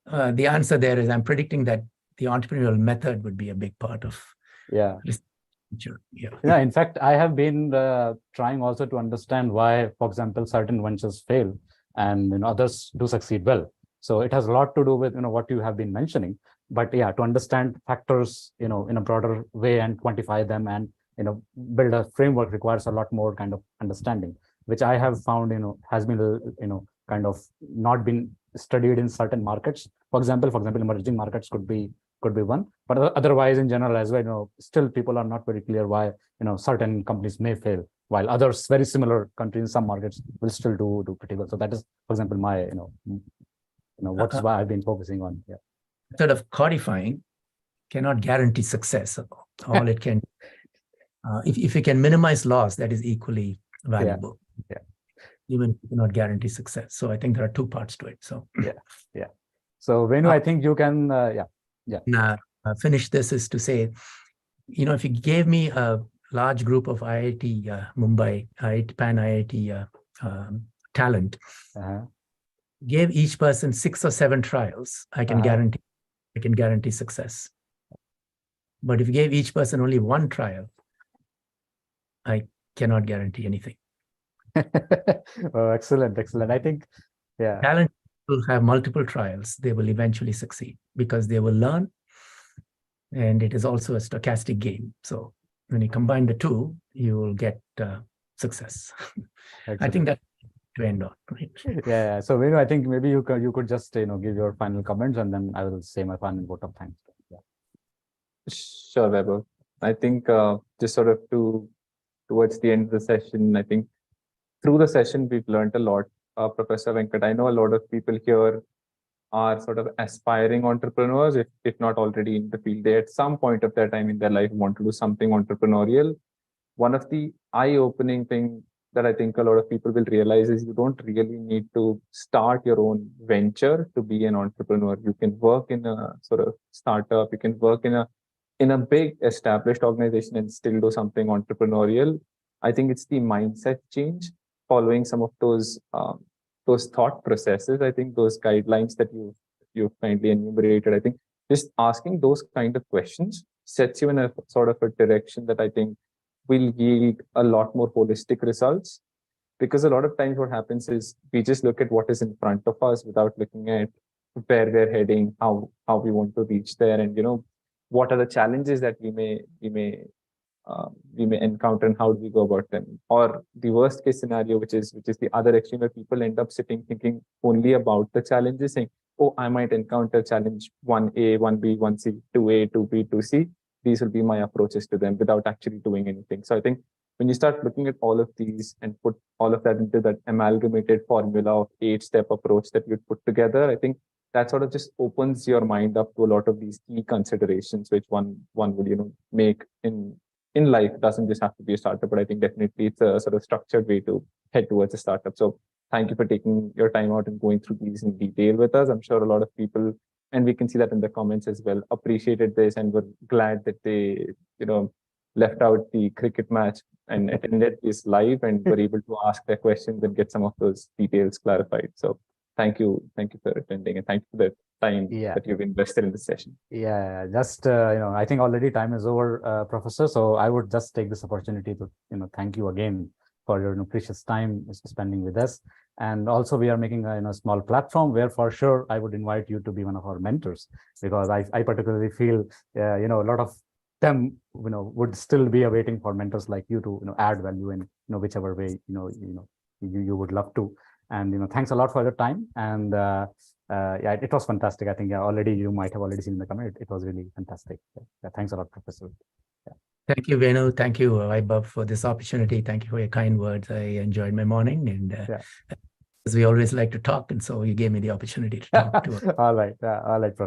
the answer there is I'm predicting that the entrepreneurial method would be a big part of. Yeah. Yeah. In fact, I have been trying also to understand why, for example, certain ventures fail and others do succeed well. So it has a lot to do with what you have been mentioning. But yeah, to understand factors in a broader way and quantify them and build a framework requires a lot more kind of understanding, which I have found has been kind of not been studied in certain markets. For example, emerging markets could be one, but otherwise in general as well, still people are not very clear why certain companies may fail, while others, very similar countries in some markets, will still do pretty well. So that is, for example, my what's why I've been focusing on. Yeah. Method of codifying cannot guarantee success. All it can, if you can minimize loss, that is equally valuable. Yeah. Even if you cannot guarantee success. So I think there are two parts to it. So yeah. So Venu, I think you can finish this is to say, if you gave me a large group of IIT Mumbai, Pan IIT talent, gave each person 6 or 7 trials, I can guarantee success. But if you gave each person only 1 trial, I cannot guarantee anything. Oh, excellent. I think, yeah. Talent will have multiple trials. They will eventually succeed because they will learn. And it is also a stochastic game. So when you combine the two, you will get success. I think that to end on. Right? Yeah. So Venu, I think maybe you could just give your final comments, and then I will say my final vote of thanks. Yeah. Sure, Vaibhav. I think just sort of towards the end of the session, I think through the session, we've learned a lot. Professor Venkat, I know a lot of people here are sort of aspiring entrepreneurs, if not already in the field. They at some point of their time in their life want to do something entrepreneurial. One of the eye-opening thing that I think a lot of people will realize is you don't really need to start your own venture to be an entrepreneur. You can work in a sort of startup, you can work in a big established organization and still do something entrepreneurial. I think it's the mindset change, following some of those thought processes. I think those guidelines that you've kindly enumerated, I think just asking those kind of questions sets you in a sort of a direction that I think will yield a lot more holistic results. Because a lot of times what happens is we just look at what is in front of us without looking at where we're heading, how we want to reach there, and what are the challenges that we may encounter and how do we go about them. Or the worst case scenario, which is the other extreme, where people end up sitting thinking only about the challenges, saying, oh, I might encounter challenge 1A, 1B, 1C, 2A, 2B, 2C. These will be my approaches to them without actually doing anything. So I think when you start looking at all of these and put all of that into that amalgamated formula of 8-step approach that you'd put together, I think that sort of just opens your mind up to a lot of these key considerations, which one would, make in life. It doesn't just have to be a startup, but I think definitely it's a sort of structured way to head towards a startup. So thank you for taking your time out and going through these in detail with us. I'm sure a lot of people, and we can see that in the comments as well, appreciated this and were glad that they, left out the cricket match and attended this live and were able to ask their questions and get some of those details clarified. So thank you for attending, and thank you for the time that you've invested in this session. Yeah, just I think already time is over, Professor. So I would just take this opportunity to thank you again for your precious time spending with us. And also we are making a small platform where for sure I would invite you to be one of our mentors, because I particularly feel a lot of them would still be awaiting for mentors like you to add value in whichever way you would love to. And thanks a lot for your time. And yeah, it was fantastic. I think already you might have already seen the comment. It was really fantastic. Yeah, thanks a lot, Professor. Yeah. Thank you, Venu. Thank you, Vaibhav, for this opportunity. Thank you for your kind words. I enjoyed my morning, and as we always like to talk, and so you gave me the opportunity to talk to. All right, Professor.